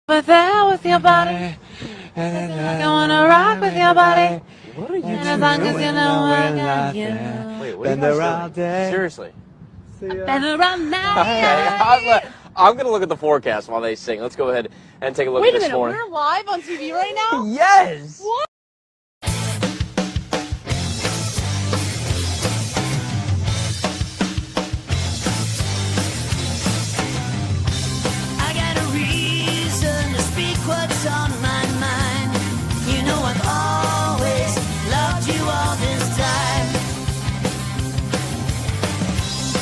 But there with your body, I wanna rock with your body. What are you And as long as you know I got you. Wait, what are you guys doing? Seriously. Been around now. Okay, I'm going to look at the forecast while they sing. Let's go ahead and take a look at this morning. We're live on TV right now? Yes! What? I got a reason to speak what's on my mind. You know I've always loved you all this time.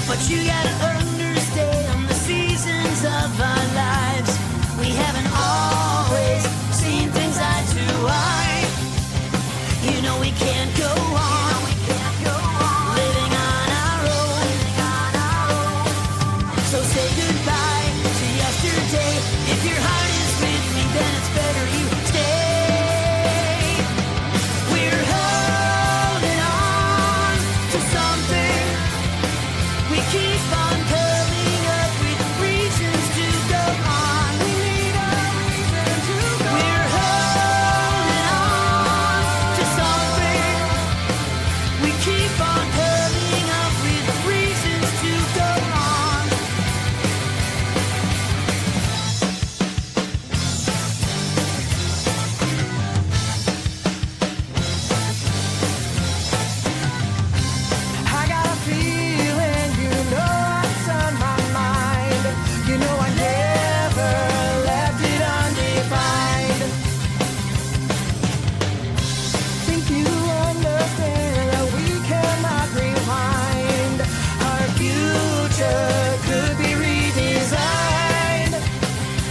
But you gotta understand the seasons of our lives. We haven't always seen things eye to eye. You know we can't go on living on our own. So say goodbye to yesterday. If your heart is with me, then it's better you stay. We're holding on to something. We keep on coming up with reasons to go on. We need a reason to go on. We're holding on to something. We keep on coming up with reasons to go on. I got a feeling, you know what's on my mind. You know I never left it undefined. Think you understand that we cannot rewind. Our future could be redesigned.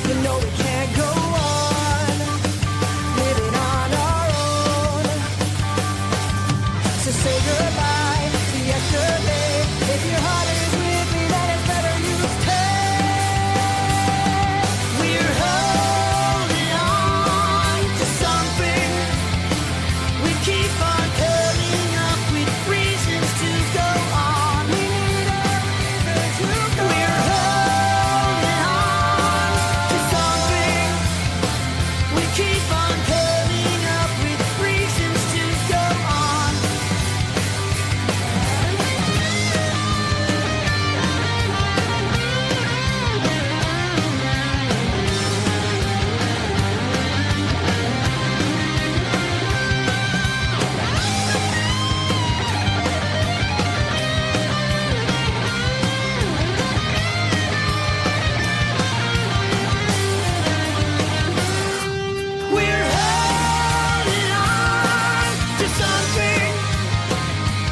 You know we can't go on living on our own. So say goodbye to yesterday. If your heart is with me, then it's better you stay. We're holding on to something. We keep on coming up with reasons to go on. We need a reason to go on. We're holding on to something. We keep on coming up with reasons to go on. We're holding on to something.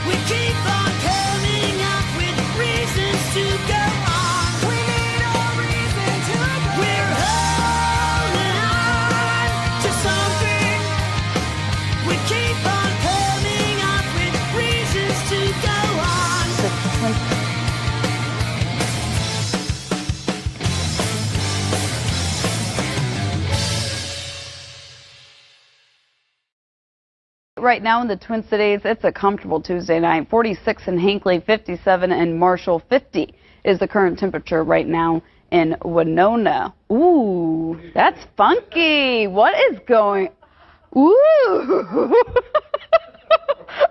We keep on coming up with reasons to go on. We need a reason to go on. We're holding on to something. We keep on coming up with reasons to go on. Right now in the Twin Cities, it's a comfortable Tuesday night. 46 in Hinckley, 57 in Marshall, 50 is the current temperature right now in Winona. Ooh, that's funky. What is going? Ooh.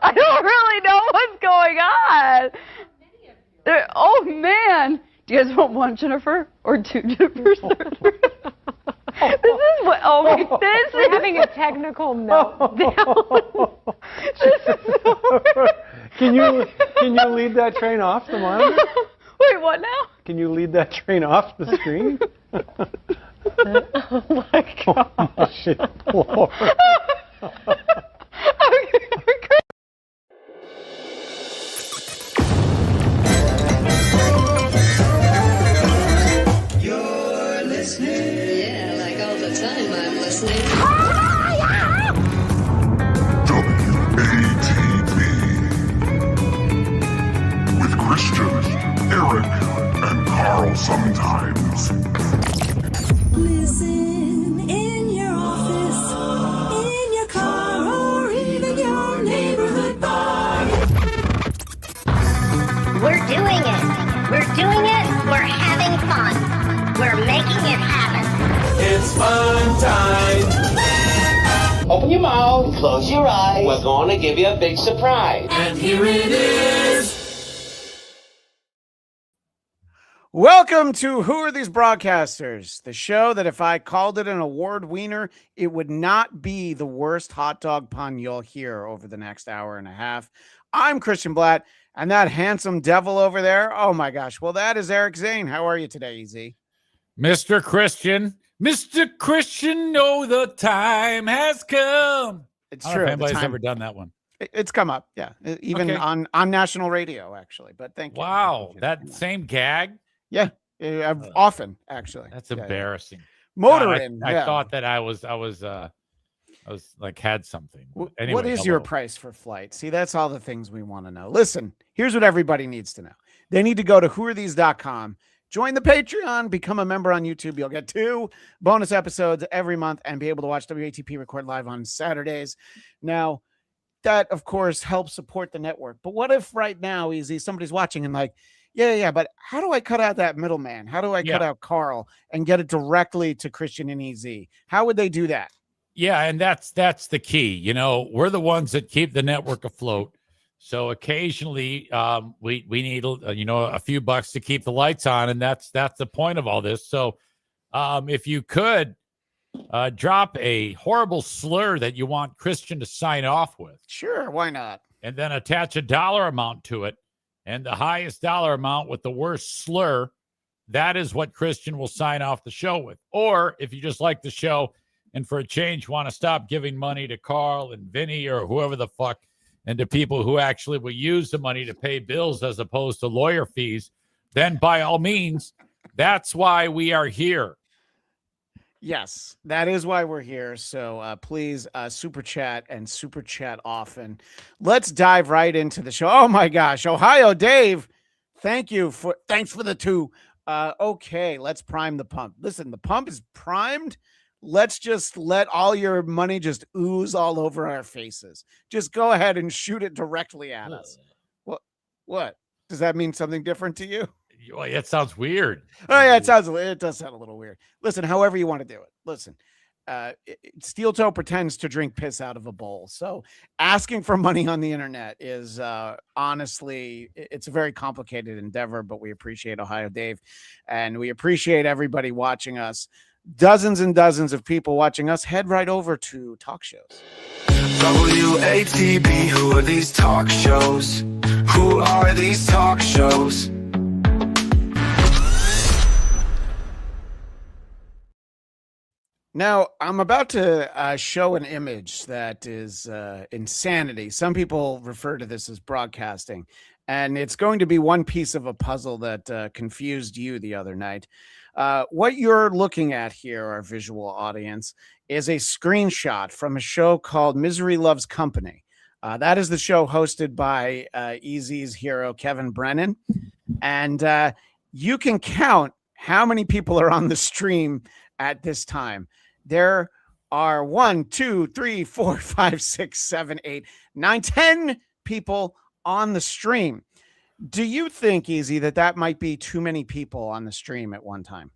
I don't really know what's going on. Oh man. Do you guys want one Jennifer or two Jennifers? This is what, oh my, this We're is having a technical meltdown. this is so weird. Can you lead that train off the monitor? Wait, what now? Can you lead that train off the screen? Oh my God. Oh my shit, Lord. You're listening. Yeah, like all the time I'm listening. WATP with Christian, Eric, and Carl sometimes. Listen in your office, in your car, or even your neighborhood bar. We're doing it. We're doing it. We're having fun. We're making it happen. It's fun. Open your mouth, close your eyes. We're going to give you a big surprise. And here it is. Welcome to Who Are These Broadcasters? The show that if I called it an award wiener, it would not be the worst hot dog pun you'll hear over the next hour and a half. I'm Christian Bladt, and that handsome devil over there, oh my gosh, well, that is Eric Zane. How are you today, EZ? Mr. Christian, know the time has come. It's I don't true. know if anybody's ever done that one. It's come up, yeah, even on national radio, actually, but thank you. Wow, that same gag? Yeah, often, actually. That's embarrassing. Motoring. I thought that I was like had something. Anyway, what is your price for flight? See, that's all the things we want to know. Listen, here's what everybody needs to know. They need to go to whoarethese.com, join the Patreon, become a member on YouTube. You'll get 2 bonus episodes every month and be able to watch WATP record live on Saturdays. Now, that, of course, helps support the network. But what if right now, somebody's watching and like, yeah, but how do I cut out that middleman? How do I cut out Carl and get it directly to Christian and EZ? How would they do that? Yeah, and that's the key. You know, we're the ones that keep the network afloat. So occasionally we need a few bucks to keep the lights on, and that's the point of all this. So if you could drop a horrible slur that you want Christian to sign off with. Sure, why not? And then attach a dollar amount to it. And the highest dollar amount with the worst slur, that is what Christian will sign off the show with. Or if you just like the show and for a change want to stop giving money to Carl and Vinny or whoever the fuck, and to people who actually will use the money to pay bills as opposed to lawyer fees, then by all means, that's why we are here. Yes, that is why we're here. So please super chat and super chat often. Let's dive right into the show. Oh my gosh, Ohio Dave, thanks for the 2. Okay, let's prime the pump. Listen, the pump is primed. Let's just let all your money just ooze all over our faces. Just go ahead and shoot it directly at us. What? Does that mean something different to you? Well, it sounds weird. Oh yeah, it does sound a little weird. Listen, however you want to do it. Listen, Steel Toe pretends to drink piss out of a bowl. So asking for money on the internet is honestly, it's a very complicated endeavor, but we appreciate Ohio Dave and we appreciate everybody watching us. Dozens and dozens of people watching us. Head right over to talk shows. WATB, who are these talk shows? Who are these talk shows? Now, I'm about to show an image that is insanity. Some people refer to this as broadcasting, and it's going to be one piece of a puzzle that confused you the other night. What you're looking at here, our visual audience, is a screenshot from a show called Misery Loves Company. That is the show hosted by EZ's hero, Kevin Brennan. And you can count how many people are on the stream at this time. There are 1, 2, 3, 4, 5, 6, 7, 8, 9, 10 people on the stream. Do you think, EZ, that might be too many people on the stream at one time?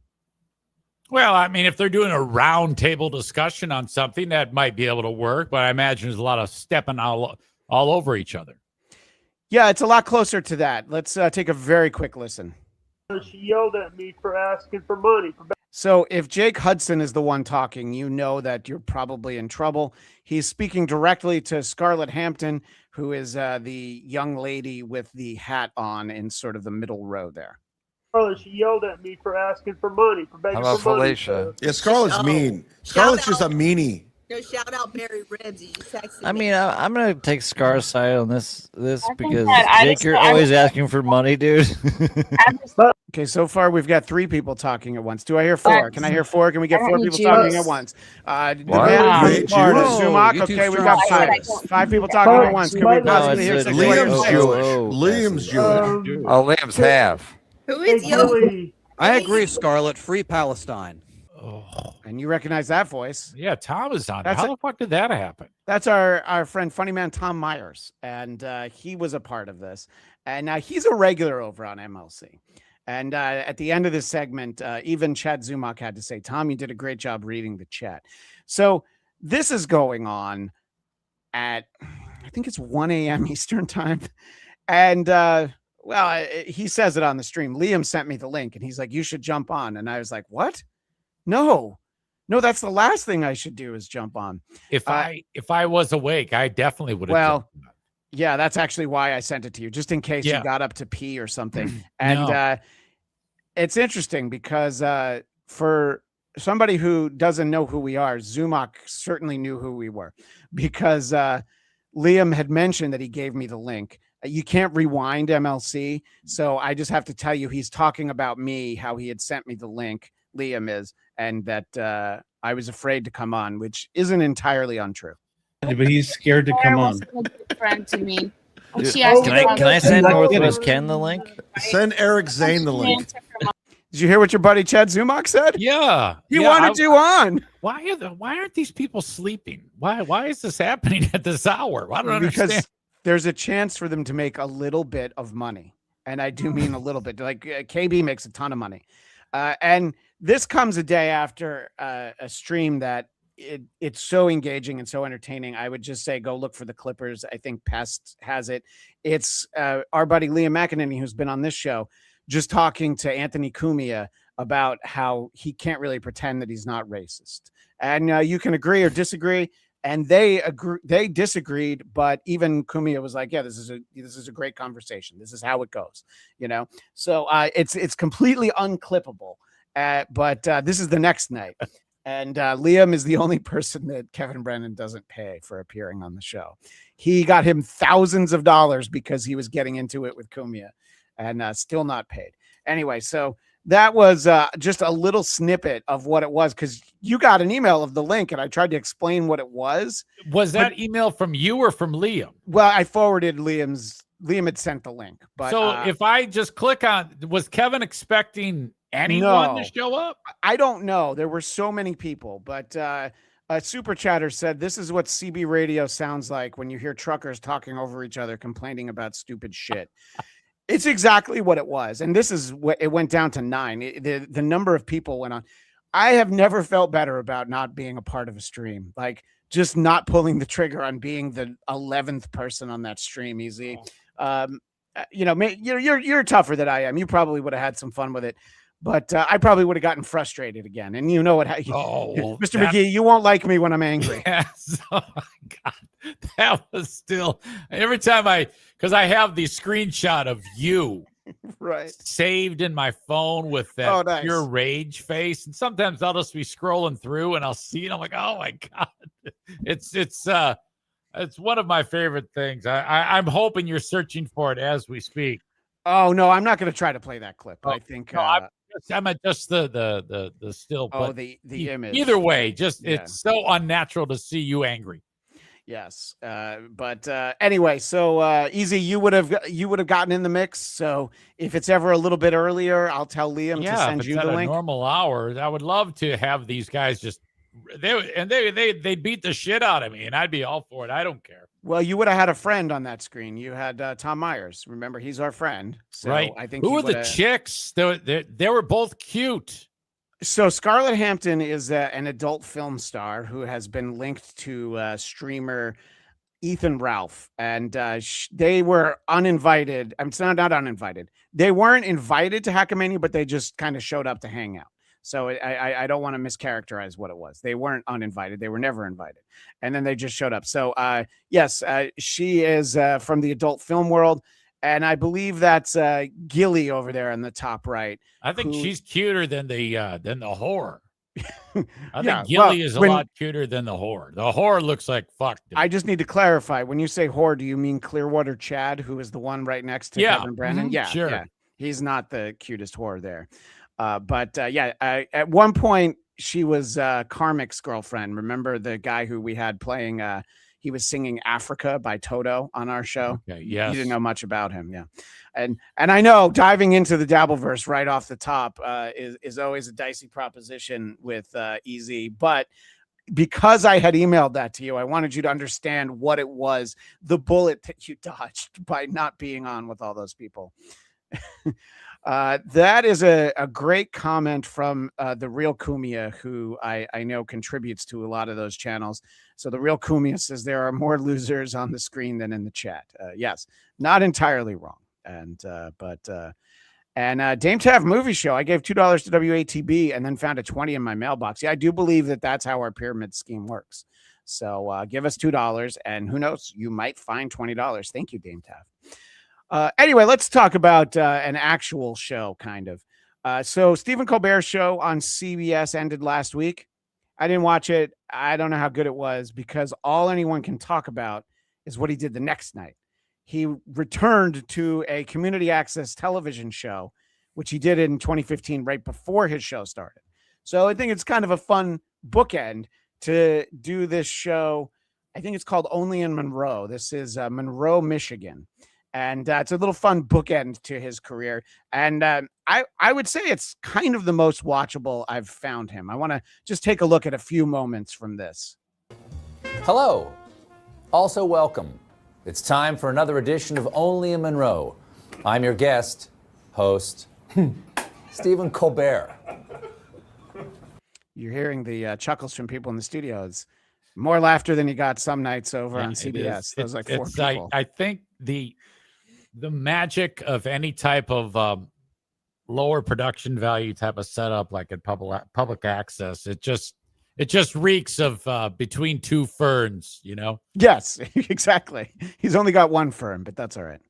Well, I mean, if they're doing a round table discussion on something, that might be able to work. But I imagine there's a lot of stepping all over each other. Yeah, it's a lot closer to that. Let's take a very quick listen. She yelled at me for asking for money. So if Jake Hudson is the one talking, you know that you're probably in trouble. He's speaking directly to Scarlett Hampton, who is the young lady with the hat on in sort of the middle row there. Scarlett, she yelled at me for asking for money, for begging How about for money. Felicia? Yeah, Scarlett's mean. Scarlett's just a meanie. Go shout out Barry Ribs. I mean, I'm gonna take Scar's side on this because that Jake, you're always asking for money, dude. Okay, so far we've got 3 people talking at once. Do I hear 4? Can I hear 4? Can we get 4 people talking at once? Zumak. Okay, we've got 5 people talking at once. Can we possibly hear 6? Liam's Jewish. Oh, Liam's half. Who is you? I agree, Scarlett. Free Palestine. Oh. And you recognize that voice. Yeah, Tom is on. How the fuck did that happen? That's our friend, funny man Tom Myers. And he was a part of this. And he's a regular over on MLC. And at the end of this segment, even Chad Zumock had to say, Tom, you did a great job reading the chat. So this is going on at, I think it's 1 a.m. Eastern time. And, he says it on the stream. Liam sent me the link and he's like, you should jump on. And I was like, what? No, that's the last thing I should do is jump on. If I was awake, I definitely would have. Well, yeah, that's actually why I sent it to you, just in case you got up to pee or something. And it's interesting because for somebody who doesn't know who we are, Zumach certainly knew who we were because Liam had mentioned that he gave me the link. You can't rewind MLC, so I just have to tell you he's talking about me, how he had sent me the link, Liam is, and that I was afraid to come on, which isn't entirely untrue. But he's scared to come on. A good friend to me. And Dude, she asked can me I send Northwest Ken the link? Send Eric Zane the link. Did you hear what your buddy Chad Zumach said? Yeah. He wanted you on. Why aren't these people sleeping? Why is this happening at this hour? I don't understand. Because there's a chance for them to make a little bit of money. And I do mean a little bit. Like KB makes a ton of money. And this comes a day after a stream that it's so engaging and so entertaining. I would just say go look for the Clippers. I think Pest has it. It's our buddy Liam McEnany, who's been on this show, just talking to Anthony Cumia about how he can't really pretend that he's not racist. And you can agree or disagree. And they disagreed, but even Cumia was like, yeah, this is a great conversation. This is how it goes, So it's completely unclippable. But this is the next night. And Liam is the only person that Kevin Brennan doesn't pay for appearing on the show. He got him thousands of dollars because he was getting into it with Cumia and still not paid. Anyway, so that was just a little snippet of what it was, because you got an email of the link and I tried to explain what it was. Was that email from you or from Liam? Well, I forwarded Liam had sent the link. But so if I just click on, was Kevin expecting anyone to show up? I don't know. There were so many people, but a super chatter said, this is what CB radio sounds like when you hear truckers talking over each other, complaining about stupid shit. It's exactly what it was. And this is what it went down to 9. The number of people went on. I have never felt better about not being a part of a stream, like just not pulling the trigger on being the 11th person on that stream. Easy. You're tougher than I am. You probably would have had some fun with it, but I probably would have gotten frustrated again. And you know what, Mr. McGee, you won't like me when I'm angry. Yes. Oh my God. That was still every time because I have the screenshot of you right saved in my phone with that pure rage face. And sometimes I'll just be scrolling through and I'll see it. I'm like, oh my God. It's one of my favorite things. I'm hoping you're searching for it as we speak. Oh no, I'm not going to try to play that clip. I think I'm at just the still. Oh, the image. Either way, it's so unnatural to see you angry. Yes, but anyway, so Easy, you would have gotten in the mix. So if it's ever a little bit earlier, I'll tell Liam to send you the link. Normal hours, I would love to have these guys they beat the shit out of me, and I'd be all for it. I don't care. Well, you would have had a friend on that screen. You had Tom Myers. Remember, he's our friend. So right. I think who were the chicks? They were both cute. So Scarlett Hampton is an adult film star who has been linked to streamer Ethan Ralph, and they were uninvited. I'm not uninvited. They weren't invited to Hackamania, but they just kind of showed up to hang out. So I don't want to mischaracterize what it was. They weren't uninvited. They were never invited. And then they just showed up. So yes, she is from the adult film world. And I believe that's Gilly over there in the top right. I think she's cuter than the whore. I think Gilly is a lot cuter than the whore. The whore looks like fuck. Dude. I just need to clarify. When you say whore, do you mean Clearwater Chad, who is the one right next to Kevin Brennan? Mm-hmm. Yeah, sure. Yeah. He's not the cutest whore there. But at one point she was Karmic's girlfriend. Remember the guy who we had playing? He was singing Africa by Toto on our show. Okay, yes. You didn't know much about him. Yeah. And I know diving into the Dabbleverse right off the top is always a dicey proposition with Easy. But because I had emailed that to you, I wanted you to understand what it was, the bullet that you dodged by not being on with all those people. That is a great comment from the Real Kumia, who I know contributes to a lot of those channels. So the Real Kumia says there are more losers on the screen than in the chat. Yes, not entirely wrong. And Dame Tav movie show, I gave $2 to WATB and then found a 20 in my mailbox. Yeah, I do believe that that's how our pyramid scheme works. So give us $2 and who knows, you might find $20. Thank you, Dame Tav. Anyway, let's talk about an actual show, kind of. So Stephen Colbert's show on CBS ended last week. I didn't watch it. I don't know how good it was because all anyone can talk about is what he did the next night. He returned to a community access television show, which he did in 2015, right before his show started. So I think it's kind of a fun bookend to do this show. I think it's called Only in Monroe. This is Monroe, Michigan. And it's a little fun bookend to his career. And I would say it's kind of the most watchable I've found him. I want to just take a look at a few moments from this. Hello. Also welcome. It's time for another edition of Only in Monroe. I'm your guest, host, Stephen Colbert. You're hearing the chuckles from people in the studio. It's more laughter than you got some nights over on CBS. Those like four people. I think the magic of any type of lower production value type of setup, like at public access, it just reeks of between two ferns, you know? Yes, exactly. He's only got one fern, but that's all right.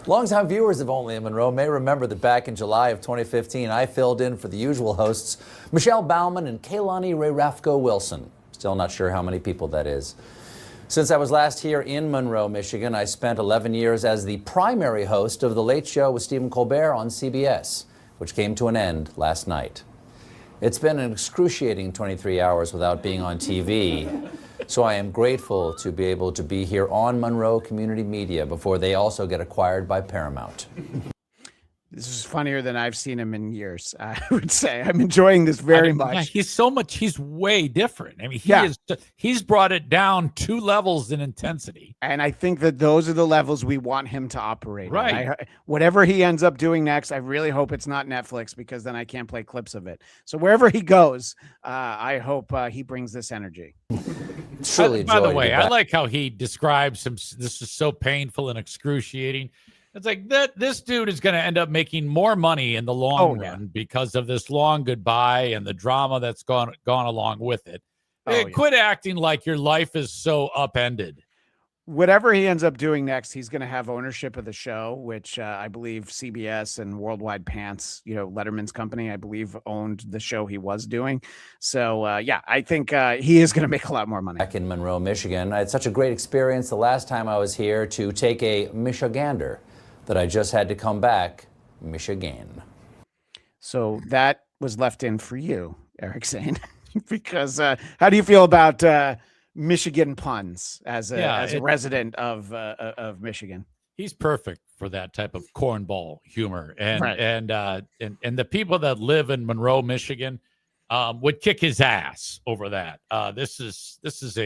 Longtime viewers of Only in Monroe may remember that back in July of 2015, I filled in for the usual hosts, Michelle Bauman and Kaylani Ray Rafko Wilson. Still not sure how many people that is. Since I was last here in Monroe, Michigan, I spent 11 years as the primary host of The Late Show with Stephen Colbert on CBS, which came to an end last night. It's been an excruciating 23 hours without being on TV, so I am grateful to be able to be here on Monroe Community Media before they also get acquired by Paramount. This is funnier than I've seen him in years, I would say. I'm enjoying this very much. He's way different. I mean, he's brought it down 2 levels in intensity. And I think that those are the levels we want him to operate. Right. Whatever he ends up doing next, I really hope it's not Netflix because then I can't play clips of it. So wherever he goes, I hope he brings this energy. By the way, I like how he describes him. This is so painful and excruciating. It's like that. This dude is going to end up making more money in the long run because of this long goodbye and the drama that's gone along with it. Quit acting like your life is so upended. Whatever he ends up doing next, he's going to have ownership of the show, which I believe CBS and Worldwide Pants, Letterman's company, I believe owned the show he was doing. So, I think he is going to make a lot more money. Back in Monroe, Michigan, I had such a great experience the last time I was here to take a Michigander that I just had to come back, Michigan. So that was left in for you, Eric Zane, because how do you feel about Michigan puns as a resident of Michigan? He's perfect for that type of cornball humor, and the people that live in Monroe, Michigan, would kick his ass over that. This is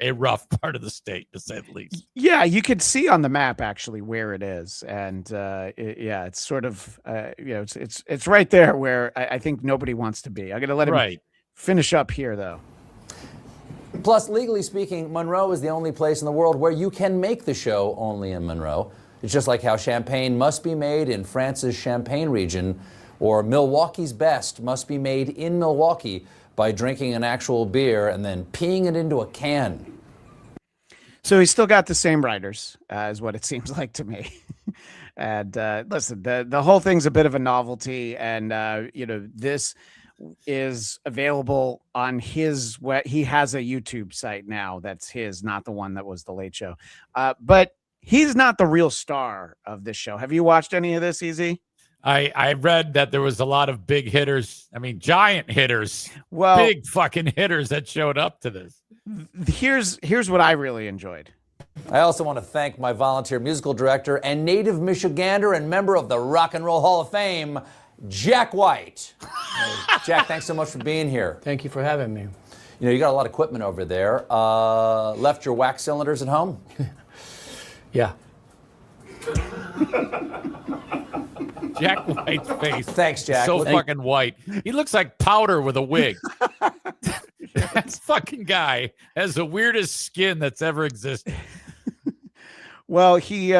a rough part of the state, to say the least. Yeah, you could see on the map actually where it is, and it's sort of it's right there where I think nobody wants to be. I'm gonna let him finish up here though. Plus, legally speaking, Monroe is the only place in the world where you can make the show Only in Monroe. It's just like how champagne must be made in France's Champagne region, or Milwaukee's best must be made in Milwaukee by drinking an actual beer and then peeing it into a can. So he's still got the same writers, is what it seems like to me. And listen, the whole thing's a bit of a novelty, and this is available on his. He has a YouTube site now that's his, not the one that was The Late Show. But he's not the real star of this show. Have you watched any of this, Easy? I read that there was a lot of big hitters. I mean, giant hitters. Well, big fucking hitters that showed up to this. Here's what I really enjoyed. I also want to thank my volunteer musical director and native Michigander and member of the Rock and Roll Hall of Fame, Jack White. Jack, thanks so much for being here. Thank you for having me. You got a lot of equipment over there. Left your wax cylinders at home? Yeah. Jack White's face. Thanks, Jack. So fucking white. He looks like powder with a wig. That fucking guy has the weirdest skin that's ever existed. Well, he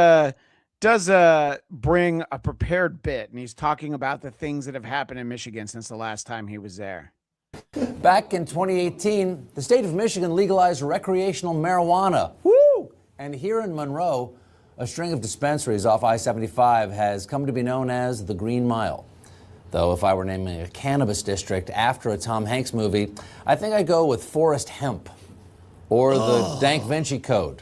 does bring a prepared bit, and he's talking about the things that have happened in Michigan since the last time he was there. Back in 2018, the state of Michigan legalized recreational marijuana. Woo! And here in Monroe, a string of dispensaries off I-75 has come to be known as the Green Mile. Though if I were naming a cannabis district after a Tom Hanks movie, I think I'd go with Forest Hemp or the Dank Vinci Code.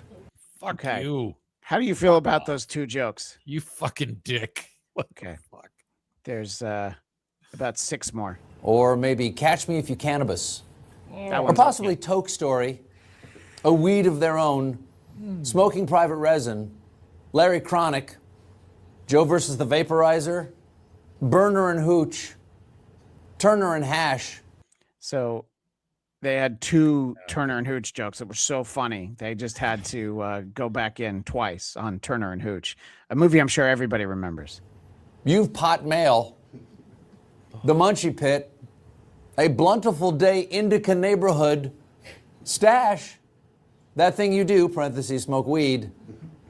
Fuck you. How do you feel about those two jokes? You fucking dick. Okay. Fuck. There's about 6 more. Or maybe Catch Me If You Cannabis. That Or one's possibly Toke Story, A Weed of Their Own, Smoking Private Resin, Larry Chronic, Joe versus the Vaporizer, Burner and Hooch, Turner and Hash. So they had 2 Turner and Hooch jokes that were so funny. They just had to go back in twice on Turner and Hooch, a movie I'm sure everybody remembers. You've Pot Mail, The Munchie Pit, A Bluntiful Day Indica Neighborhood, Stash, That Thing You Do, parentheses, smoke weed,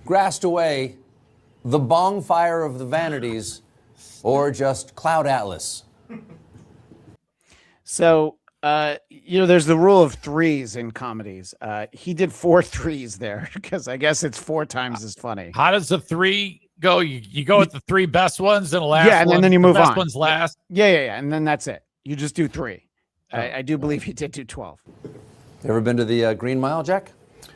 Grassed Away, The Bong Fire of the Vanities, or just Cloud Atlas. So, there's the rule of 3s in comedies. He did 4 3s there because I guess it's 4 times as funny. How does the 3 go? You go with the 3 best ones and the last Yeah, and one, then you move the best on. one's last. Yeah. And then that's it. You just do 3. I do believe he did do 12. You ever been to the Green Mile, Jack?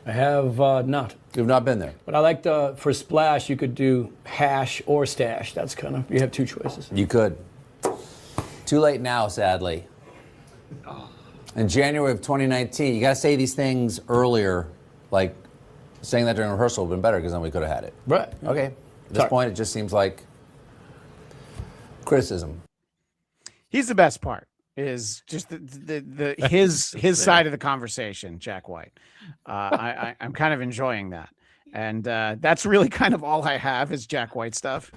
I have not. You've not been there? But I like for Splash, you could do hash or stash. That's kind of, you have 2 choices. You could. Too late now, sadly. In January of 2019, you got to say these things earlier, like saying that during rehearsal would have been better because then we could have had it. Right. Okay. At this point, it just seems like criticism. He's the best part. Is just his side of the conversation, Jack White. I'm kind of enjoying that, and that's really kind of all I have is Jack White stuff.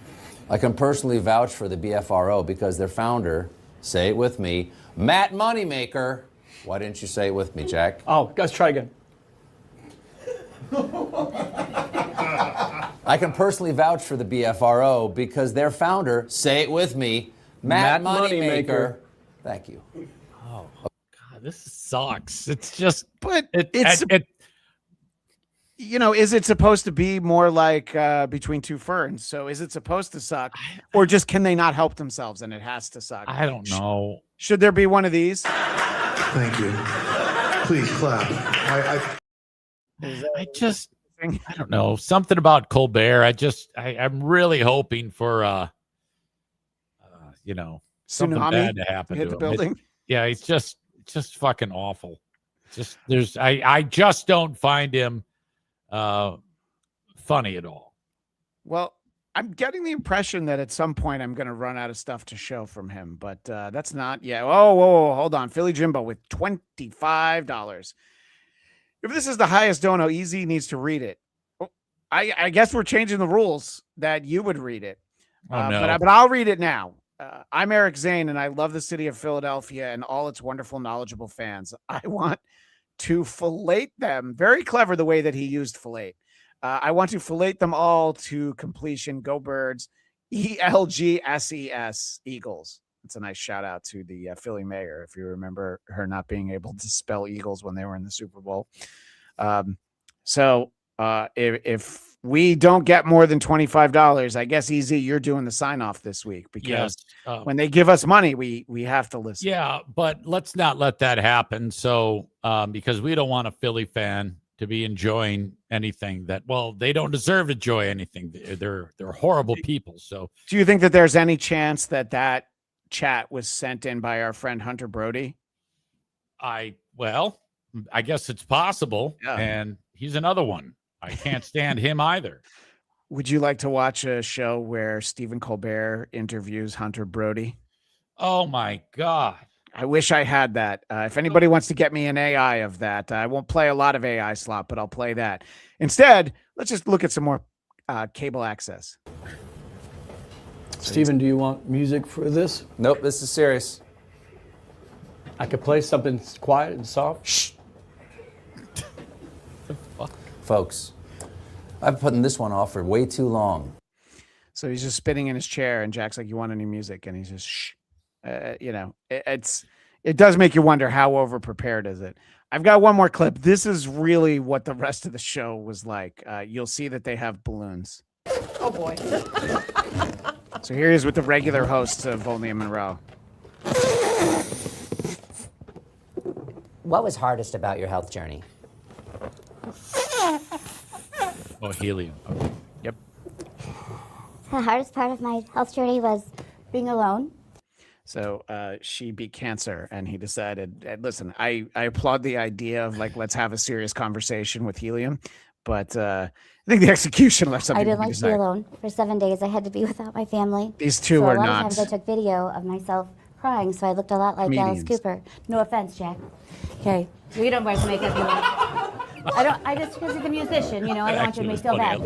I can personally vouch for the BFRO because their founder, say it with me, Matt Moneymaker. Why didn't you say it with me, Jack? Oh, guys, try again. I can personally vouch for the BFRO because their founder, say it with me, Matt Moneymaker. Thank you. Oh, God, this sucks. It's just, but is it supposed to be more like Between Two Ferns? So is it supposed to suck, or just can they not help themselves and it has to suck? I don't know. Should there be one of these? Thank you. Please clap. I don't know. Something about Colbert. I'm really hoping for, something Tsunami bad to happen hit to the him. building. It's just fucking awful. I just don't find him funny at all. Well, I'm getting the impression that at some point I'm going to run out of stuff to show from him, but that's not yet. Oh, whoa, hold on. Philly Jimbo with $25. If this is the highest dono, Easy needs to read it. I guess we're changing the rules that you would read it. Oh, no. But I'll read it now. I'm Eric Zane, and I love the city of Philadelphia and all its wonderful, knowledgeable fans. I want to fillet them. Very clever the way that he used fillet. I want to fillet them all to completion. Go Birds. ELGSES Eagles. It's a nice shout out to the Philly mayor, if you remember her not being able to spell Eagles when they were in the Super Bowl. If we don't get more than $25, I guess, Easy, you're doing the sign off this week because when they give us money, we have to listen. Yeah, but let's not let that happen. So because we don't want a Philly fan to be enjoying anything they don't deserve to enjoy anything. They're horrible people. So do you think that there's any chance that chat was sent in by our friend Hunter Brody? I guess it's possible. Yeah. And he's another one. I can't stand him either. Would you like to watch a show where Stephen Colbert interviews Hunter Brody? Oh my God. I wish I had that. If anybody wants to get me an AI of that, I won't play a lot of AI slot, but I'll play that. Instead, let's just look at some more cable access. Steven, do you want music for this? Nope, this is serious. I could play something quiet and soft. Shh. Folks, I've been putting this one off for way too long. So he's just spinning in his chair, and Jack's like, "You want any music?" And he's just, "Shh." It does make you wonder how over prepared is it. I've got one more clip. This is really what the rest of the show was like. You'll see that they have balloons. Oh boy. So here he is with the regular hosts of Only in Monroe. What was hardest about your health journey? Oh, helium. Okay. Yep. The hardest part of my health journey was being alone. So she beat cancer, and he decided, listen, I applaud the idea of like, let's have a serious conversation with helium, but I think the execution left something I didn't to be like to be desired. alone. For 7 days, I had to be without my family. These two so are a lot not of times I took video of myself crying, so I looked a lot like Alice comedians. Cooper. No offense, Jack. Okay, so you don't wear the makeup. I just because he's a musician, you know, I don't want you to make me feel bad.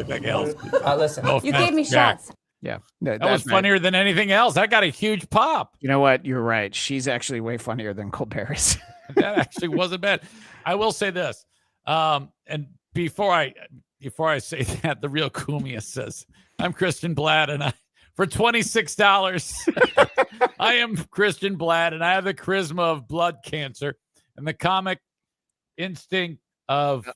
Listen, No You offense, gave me Jack. shots. Yeah. That was funnier than anything else. I got a huge pop. You know what? You're right. She's actually way funnier than Colbert is. That actually wasn't bad. I will say this. And before I say that, the real Kumia says, I'm Christian Bladt, and for $26, I am Christian Bladt, and I have the charisma of blood cancer and the comic instinct of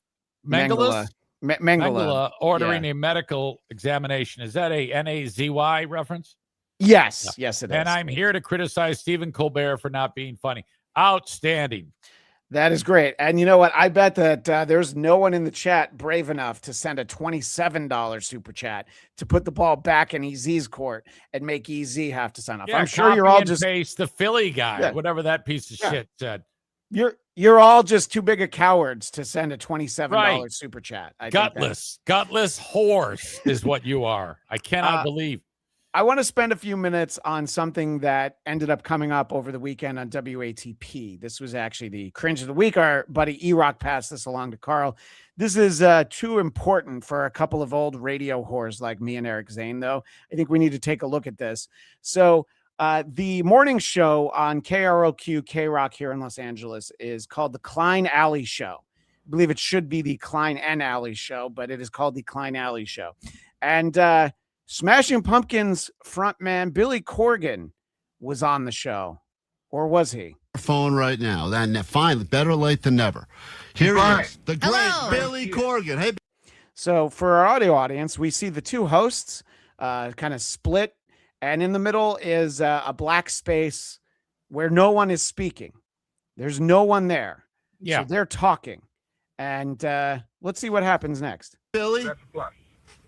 Mengele. Mengele ordering a medical examination. Is that a NAZY reference? Yes. Yes, it is. And I'm here to criticize Stephen Colbert for not being funny. Outstanding. That is great. And you know what? I bet that there's no one in the chat brave enough to send a $27 super chat to put the ball back in EZ's court and make EZ have to sign off. Yeah, I'm sure you're all just paste the Philly guy, Yeah. whatever that piece of shit said. You're all just too big of cowards to send a $27 super chat. I think Gutless whores is what you are. I cannot believe. I want to spend a few minutes on something that ended up coming up over the weekend on WATP. This was actually the cringe of the week. Our buddy E-Rock passed this along to Carl. This is too important for a couple of old radio whores like me and Eric Zane, though. I think we need to take a look at this. So the morning show on KROQ here in Los Angeles is called the Klein Alley Show. I believe it should be the Klein and Alley Show, but it is called the Klein Alley Show. And Smashing Pumpkins frontman Billy Corgan was on the show, or was he? Phone right now. Then finally, better late than never. Here he is, the great Billy Corgan. Hey, so for our audio audience, we see the two hosts kind of split, and in the middle is a black space where no one is speaking. There's no one there. Yeah, so they're talking, and let's see what happens next. Billy.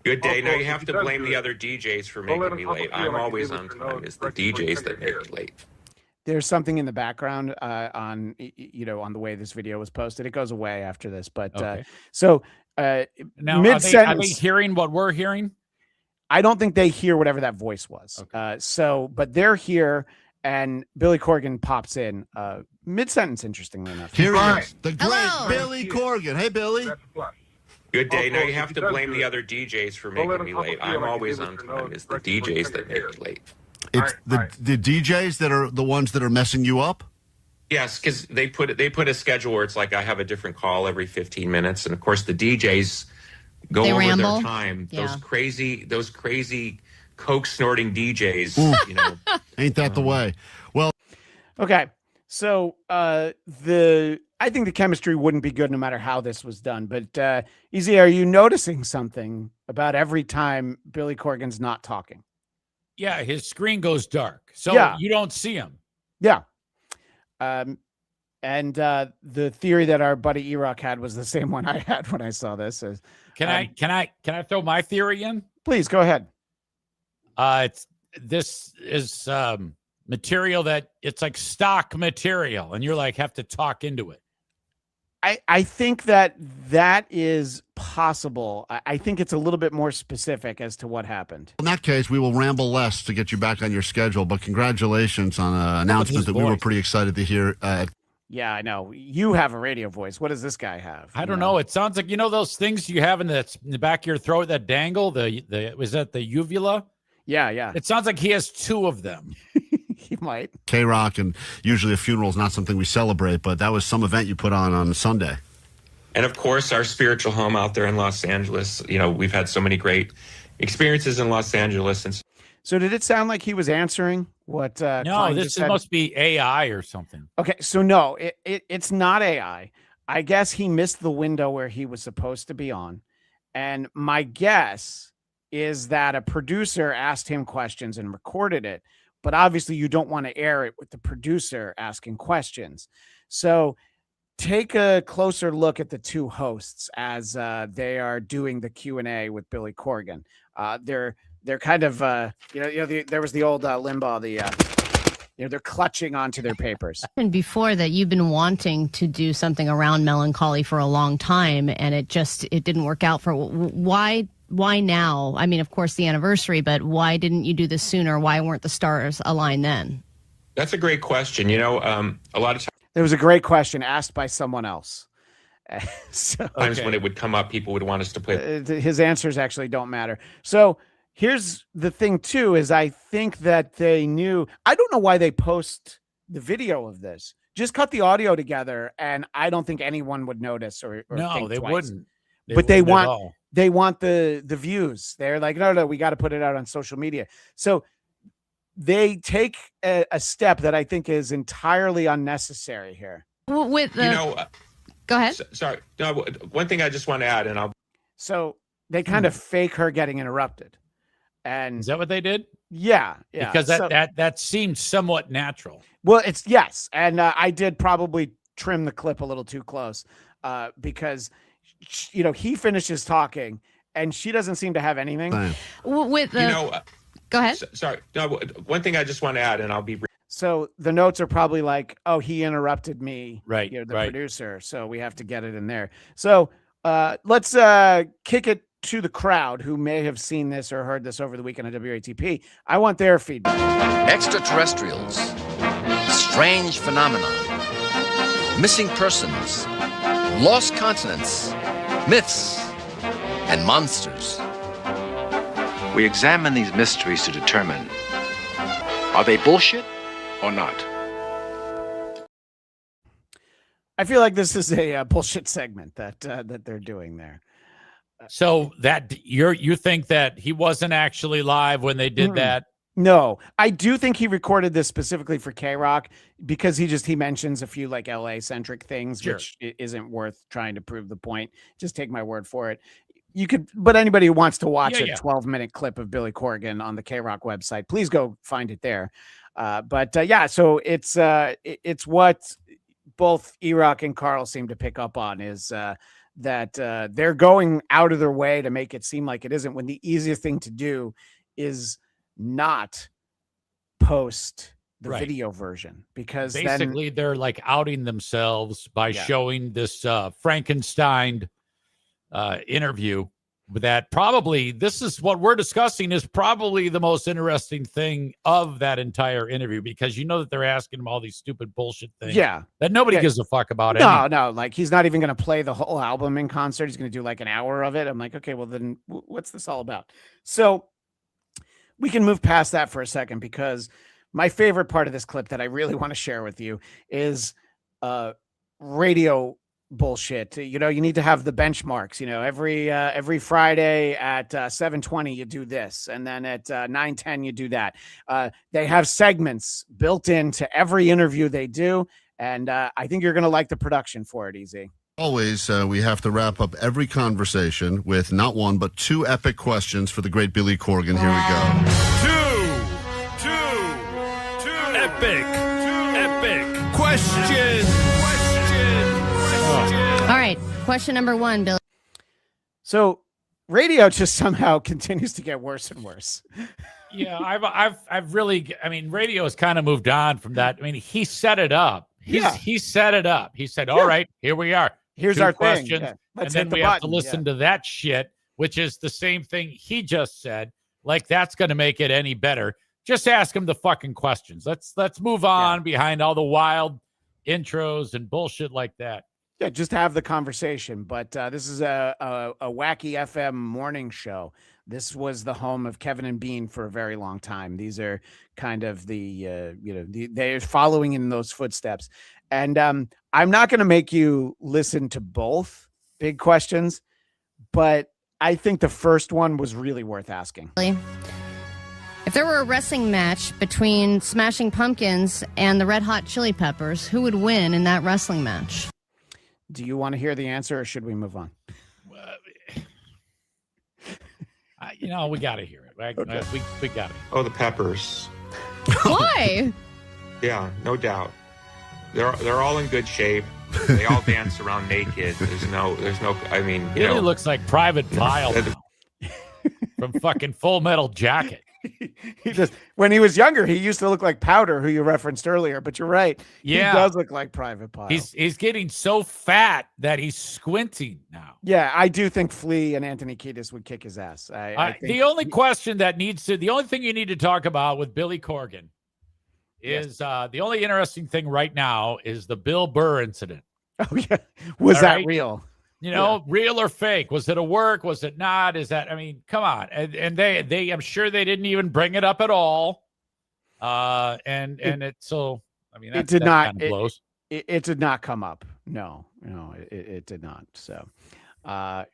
Good day. Now you have to blame the other DJs for making me late. I'm always on time. It's the DJs that make me late. There's something in the background on the way this video was posted. It goes away after this, but Okay. Now mid-sentence, are they hearing what we're hearing? I don't think they hear whatever that voice was. Okay. But they're here, and Billy Corgan pops in mid-sentence. Interestingly enough, Here he is, the great Billy Corgan. Hey, Billy. Good day. Now you have to blame the other DJs for making me late. I'm always on time. It's the DJs that make me late. It's the DJs that are the ones that are messing you up. Yes, because they put a schedule where it's like I have a different call every 15 minutes, and of course the DJs go They over ramble. their time. Yeah. Those crazy coke snorting DJs. You know, Ain't that the way? Well, okay. So I think the chemistry wouldn't be good no matter how this was done. But Easy, are you noticing something about every time Billy Corgan's not talking? Yeah, his screen goes dark, so you don't see him. Yeah. And the theory that our buddy E-Rock had was the same one I had when I saw this. Can I throw my theory in? Please go ahead. This is material that it's like stock material, and you're like have to talk into it. I think that is possible. I think it's a little bit more specific as to what happened. in that case, we will ramble less to get you back on your schedule. But congratulations on an announcement that we were pretty excited to hear. Yeah, I know. You have a radio voice. What does this guy have? I don't know. It sounds like, those things you have in the back of your throat that dangle, was that the uvula? Yeah, yeah. It sounds like he has 2 of them. He might. KROQ, and usually a funeral is not something we celebrate, but that was some event you put on Sunday. And of course, our spiritual home out there in Los Angeles. We've had so many great experiences in Los Angeles. And so did it sound like he was answering what No, Klein this just said? must be AI or something. Okay, so no, it's not AI. I guess he missed the window where he was supposed to be on. And my guess is that a producer asked him questions and recorded it. But obviously you don't want to air it with the producer asking questions. So take a closer look at the 2 hosts as they are doing the Q&A with Billy Corgan. They're kind of, there was the old Limbaugh, they're clutching onto their papers. And before that, you've been wanting to do something around melancholy for a long time, and it didn't work out. Why now? I mean, of course, the anniversary, but why didn't you do this sooner? Why weren't the stars aligned then? that's a great question. A lot of times. There was a great question asked by someone else. Sometimes when it would come up, people would want us to play. His answers actually don't matter. So here's the thing, too, is I think that they knew. I don't know why they post the video of this. Just cut the audio together, and I don't think anyone would notice or no, think they twice. wouldn't. But they want the views. They're like, no, we got to put it out on social media. So they take a step that I think is entirely unnecessary here. With go ahead. Sorry. No, one thing I just want to add, and So they kind of fake her getting interrupted. And is that what they did? Yeah. Because that seemed somewhat natural. Well, yes. And I did probably trim the clip a little too close because, he finishes talking and she doesn't seem to have anything. Go ahead. Sorry. No, one thing I just want to add, and I'll be brief. So the notes are probably like, oh, he interrupted me, right? The producer. So we have to get it in there. So let's kick it to the crowd who may have seen this or heard this over the weekend at WATP. I want their feedback. Extraterrestrials, strange phenomena, missing persons, lost continents, myths, and monsters. We examine these mysteries to determine, are they bullshit or not? I feel like this is a bullshit segment that they're doing there. So that you think that he wasn't actually live when they did that? No, I do think he recorded this specifically for KROQ because he mentions a few like LA centric things, sure, which isn't worth trying to prove the point. Just take my word for it. You could, but anybody who wants to watch a 12-minute clip of Billy Corgan on the KROQ website, please go find it there. So it's what both E-Rock and Carl seem to pick up on is that they're going out of their way to make it seem like it isn't, when the easiest thing to do is not post the video version, because basically they're like outing themselves by showing this Frankenstein interview that probably, this is what we're discussing, is probably the most interesting thing of that entire interview, because that they're asking him all these stupid bullshit things that nobody gives a fuck about. No, like he's not even going to play the whole album in concert. He's going to do like an hour of it. I'm like, okay, well then what's this all about? So we can move past that for a second, because my favorite part of this clip that I really want to share with you is radio bullshit. You need to have the benchmarks. Every Friday at 7:20 you do this, and then at 9:10 you do that. They have segments built into every interview they do, and I think you're going to like the production for it, Easy. Always, we have to wrap up every conversation with not one, but two epic questions for the great Billy Corgan. Here we go. Epic questions. All right, question number 1, Billy. So radio just somehow continues to get worse and worse. Yeah, I've really, radio has kind of moved on from that. He set it up. He set it up. He said, all right, here we are. Here's 2 our questions. thing. And then we have to listen to that shit, which is the same thing he just said. Like, that's going to make it any better. Just ask him the fucking questions. Let's move on behind all the wild intros and bullshit like that. Yeah, just have the conversation. But this is a wacky FM morning show. This was the home of Kevin and Bean for a very long time. These are kind of they're following in those footsteps. And I'm not going to make you listen to both big questions, but I think the first one was really worth asking. If there were a wrestling match between Smashing Pumpkins and the Red Hot Chili Peppers, who would win in that wrestling match? Do you want to hear the answer, or should we move on? We got to hear it. Right? Okay. We got it. Oh, the Peppers. Why? Yeah, no doubt. They're all in good shape. They all dance around naked. There's no. I mean, He looks like Private Pile now. From fucking Full Metal Jacket. He just, when he was younger, he used to look like Powder, who you referenced earlier. But you're right. Yeah. He does look like Private Pile. He's getting so fat that he's squinting now. Yeah, I do think Flea and Anthony Kiedis would kick his ass. I think the only the only thing you need to talk about with Billy Corgan is the only interesting thing right now is the Bill Burr incident. Oh yeah, was that real? Real or fake? Was it a work? Was it not? Come on. And they I'm sure they didn't even bring it up at all. It did not. Kind of blows. It did not come up. No, it did not. So, So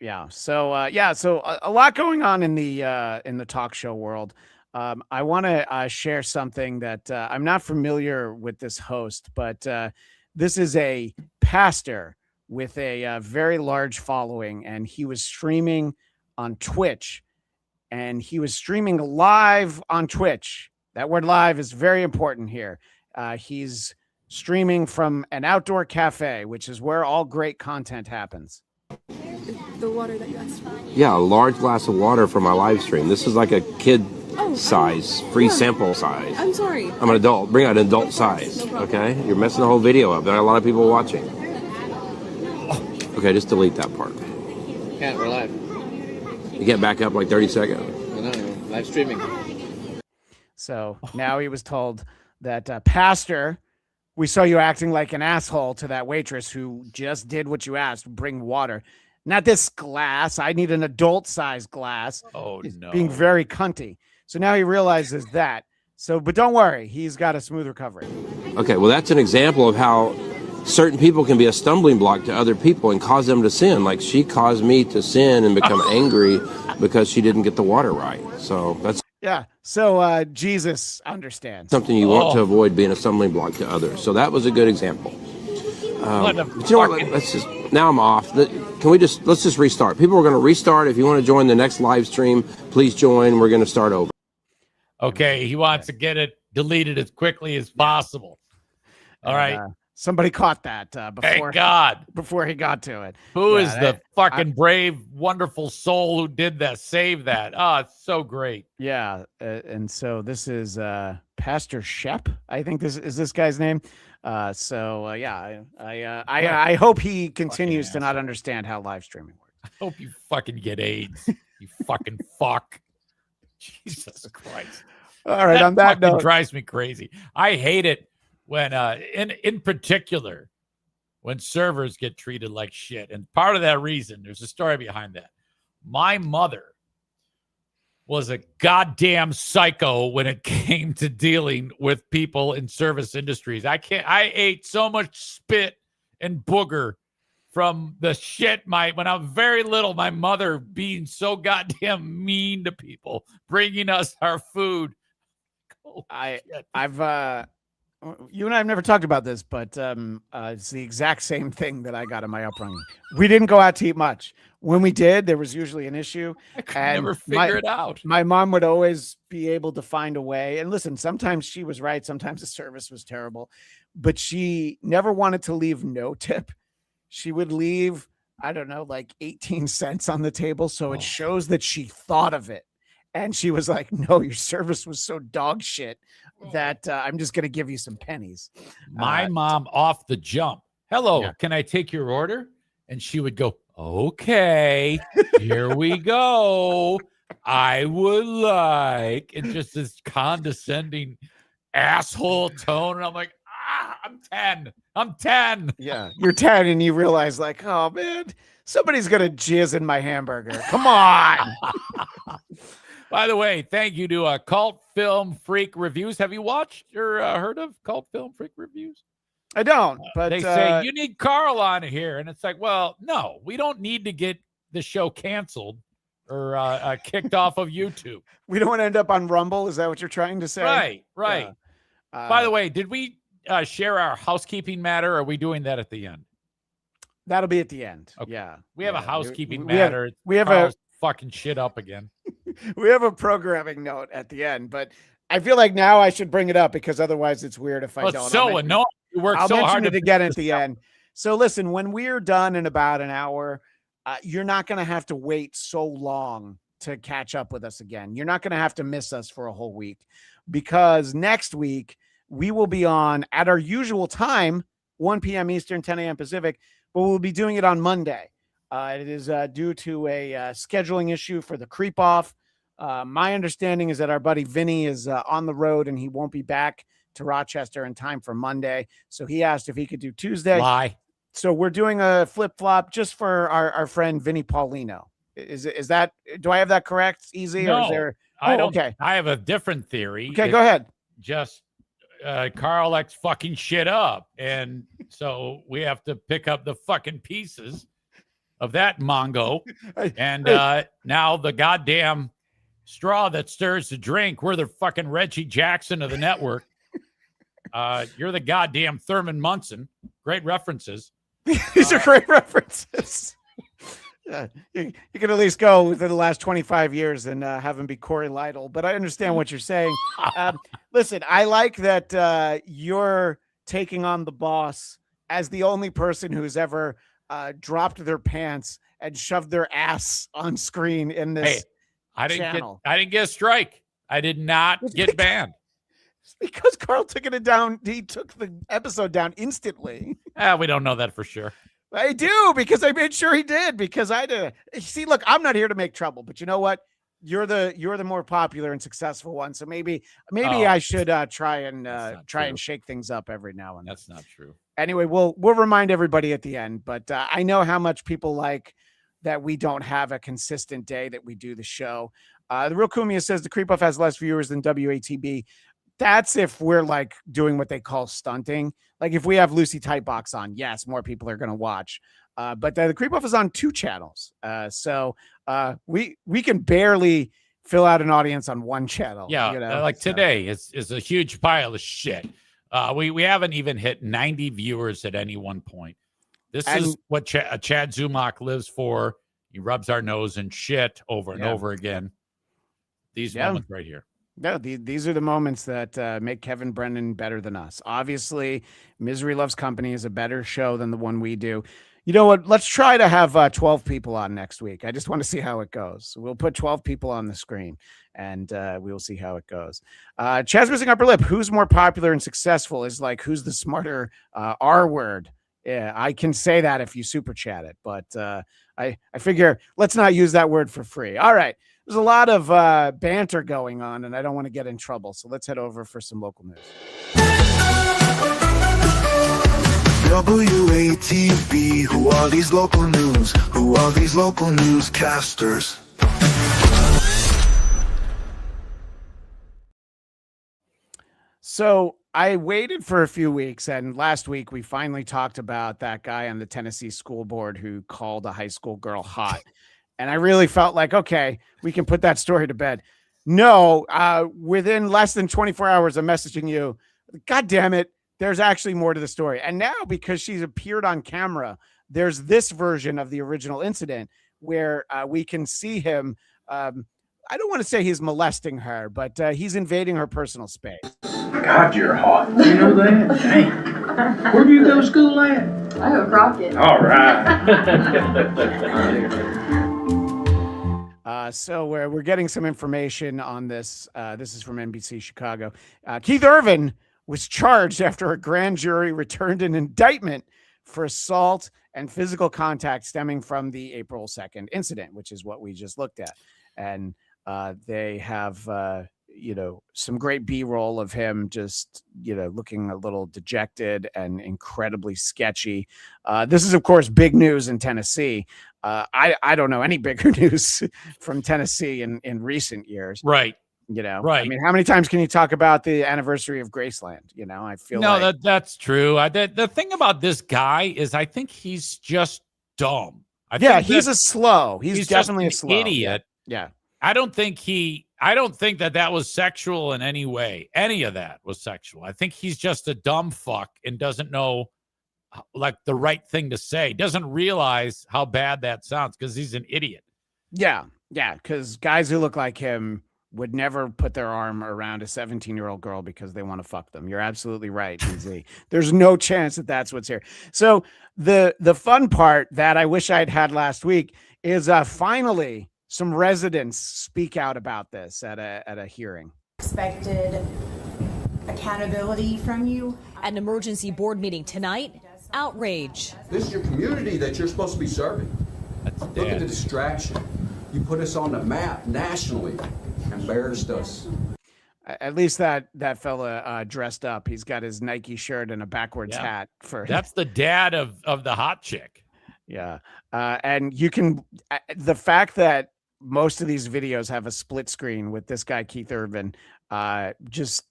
a lot going on in the talk show world. I want to share something that I'm not familiar with this host, but this is a pastor with a very large following, and he was streaming on Twitch, and he was streaming live on Twitch. That word live is very important here. He's streaming from an outdoor cafe, which is where all great content happens. The water that you asked for. Yeah, a large glass of water for my live stream. This is like a kid size, free sample size. I'm sorry. I'm an adult. Bring out an adult size, okay? You're messing the whole video up. There are a lot of people watching. Okay, just delete that part. Can't, we're live. You get back up like 30 seconds. No, live streaming. So now he was told that, Pastor, we saw you acting like an asshole to that waitress who just did what you asked, bring water. Not this glass. I need an adult-sized glass. Oh, He's no. being very cunty. So now he realizes that. But don't worry. He's got a smooth recovery. Okay, well, that's an example of how certain people can be a stumbling block to other people and cause them to sin. Like she caused me to sin and become angry because she didn't get the water right. So that's Jesus understands. something you want to avoid, being a stumbling block to others. So that was a good example. But you know what? Let's just, now I'm off. Let's just restart. People are going to restart. If you want to join the next live stream, please join. We're going to start over. Okay, he wants to get it deleted as quickly as possible. All right. Somebody caught that before he got to it. Who is the fucking brave, wonderful soul who did that? Save that. Oh, it's so great. Yeah. And so this is Pastor Shep. I think this guy's name. I hope he continues to not understand how live streaming works. I hope you fucking get AIDS. You fucking fuck. Jesus Christ. All right. On that note, drives me crazy. I hate it when, in particular, when servers get treated like shit. And part of that reason, there's a story behind that. My mother was a goddamn psycho when it came to dealing with people in service industries. I ate so much spit and booger from the shit when I was very little, my mother being so goddamn mean to people, bringing us our food. You and I have never talked about this, but it's the exact same thing that I got in my upbringing. We didn't go out to eat much. When we did, there was usually an issue. I could never figure it out. My mom would always be able to find a way. And listen, sometimes she was right. Sometimes the service was terrible. But she never wanted to leave no tip. She would leave, I don't know, like 18 cents on the table. So it shows that she thought of it. And she was like, no, your service was so dog shit that I'm just going to give you some pennies. My mom off the jump. Hello, can I take your order? And she would go, okay, here we go. I would like, and just this condescending asshole tone. And I'm like, I'm 10. I'm 10. Yeah, you're 10 and you realize like, oh man, somebody's gonna jizz in my hamburger. Come on. By the way, thank you to Cult Film Freak Reviews. Have you watched or heard of Cult Film Freak Reviews? I don't, but they say you need Carl on here, and it's like, well, no, we don't need to get the show canceled or kicked off of YouTube. We don't want to end up on Rumble. Is that what you're trying to say? Right. Yeah. By the way, did we share our housekeeping matter? Or are we doing that at the end? That'll be at the end. Okay. Yeah. We have a housekeeping we matter. We have Carl's fucking shit up again. We have a programming note at the end, but I feel like now I should bring it up because otherwise it's weird if I don't. It's so annoying. You work I'll so mention hard it again at the end. So listen, when we're done in about an hour, you're not going to have to wait so long to catch up with us again. You're not going to have to miss us for a whole week because next week we will be on at our usual time, 1 p.m. Eastern, 10 a.m. Pacific, but we'll be doing it on Monday. It is due to a scheduling issue for the Creep Off. My understanding is that our buddy Vinny is on the road and he won't be back to Rochester in time for Monday. So he asked if he could do Tuesday. Lie. So we're doing a flip-flop just for our friend Vinny Paulino. Is that, do I have that correct? Easy? No, or is there? I don't. Okay. I have a different theory. Okay, go ahead. Just Carl X fucking shit up. And so we have to pick up the fucking pieces of that Mongo. And now the goddamn straw that stirs the drink. We're the fucking Reggie Jackson of the network. You're the goddamn Thurman Munson. Great references. These are great references. You can at least go within the last 25 years and have him be Corey Lytle. But I understand what you're saying. Listen, I like that you're taking on the boss as the only person who's ever dropped their pants and shoved their ass on screen in this channel. I didn't get a strike. I did not get banned. It's because Carl took it down. He took the episode down instantly. We don't know that for sure. I do, because I made sure he did, because I did. See, look, I'm not here to make trouble, but you know what? You're the more popular and successful one. So maybe I should try and shake things up every now and then. That's not true. Anyway, we'll remind everybody at the end, but I know how much people like that we don't have a consistent day that we do the show. The Real Kumia says the Creep Off has less viewers than WATB. That's if we're like doing what they call stunting. Like if we have Lucy Tightbox on, yes, more people are going to watch. But the Creep Off is on 2 channels. So we can barely fill out an audience on 1 channel. Yeah, you know? like today is a huge pile of shit. We haven't even hit 90 viewers at any one point. This is what Chad Zumach lives for. He rubs our nose in shit over and over again. These moments right here. No, these are the moments that make Kevin Brennan better than us. Obviously, Misery Loves Company is a better show than the one we do. You know what? Let's try to have 12 people on next week. I just want to see how it goes. We'll put 12 people on the screen, and we will see how it goes. Chad's missing upper lip. Who's more popular and successful is like, who's the smarter R word? Yeah, I can say that if you super chat it, but I figure let's not use that word for free. All right. There's a lot of banter going on, and I don't want to get in trouble. So let's head over for some local news. WATB, who are these local news? Who are these local newscasters? So I waited for a few weeks, and last week we finally talked about that guy on the Tennessee school board who called a high school girl hot. And I really felt like, okay, we can put that story to bed. No, within less than 24 hours of messaging you, God damn it, there's actually more to the story. And now, because she's appeared on camera, there's this version of the original incident where we can see him. I don't want to say he's molesting her, but he's invading her personal space. God, you're hot. You know that? Dang. Where do you go to school at? I go Crockett. All right. So we're getting some information on this. This is from NBC Chicago. Keith Irvin was charged after a grand jury returned an indictment for assault and physical contact stemming from the April 2nd incident, which is what we just looked at. And they have some great B-roll of him just, looking a little dejected and incredibly sketchy. This is, of course, big news in Tennessee. I don't know any bigger news from Tennessee in recent years. Right. Right. I mean, how many times can you talk about the anniversary of Graceland? I feel that's true. The thing about this guy is I think he's just dumb. He's a slow. He's definitely a slow idiot. Yeah. I don't think that was sexual in any way. Any of that was sexual. I think he's just a dumb fuck and doesn't know like the right thing to say. Doesn't realize how bad that sounds because he's an idiot. Yeah. Yeah. Because guys who look like him would never put their arm around a 17-year-old girl because they want to fuck them. You're absolutely right, Z. There's no chance that that's what's here. So the fun part that I wish I'd had last week is finally some residents speak out about this at a hearing. Expected accountability from you. An emergency board meeting tonight. Outrage. This is your community that you're supposed to be serving. Look at the distraction. You put us on the map nationally. Embarrassed us. At least that fella dressed up. He's got his Nike shirt and a backwards hat. That's the dad of the hot chick. Yeah. And you can, the fact that most of these videos have a split screen with this guy, Keith Urban, just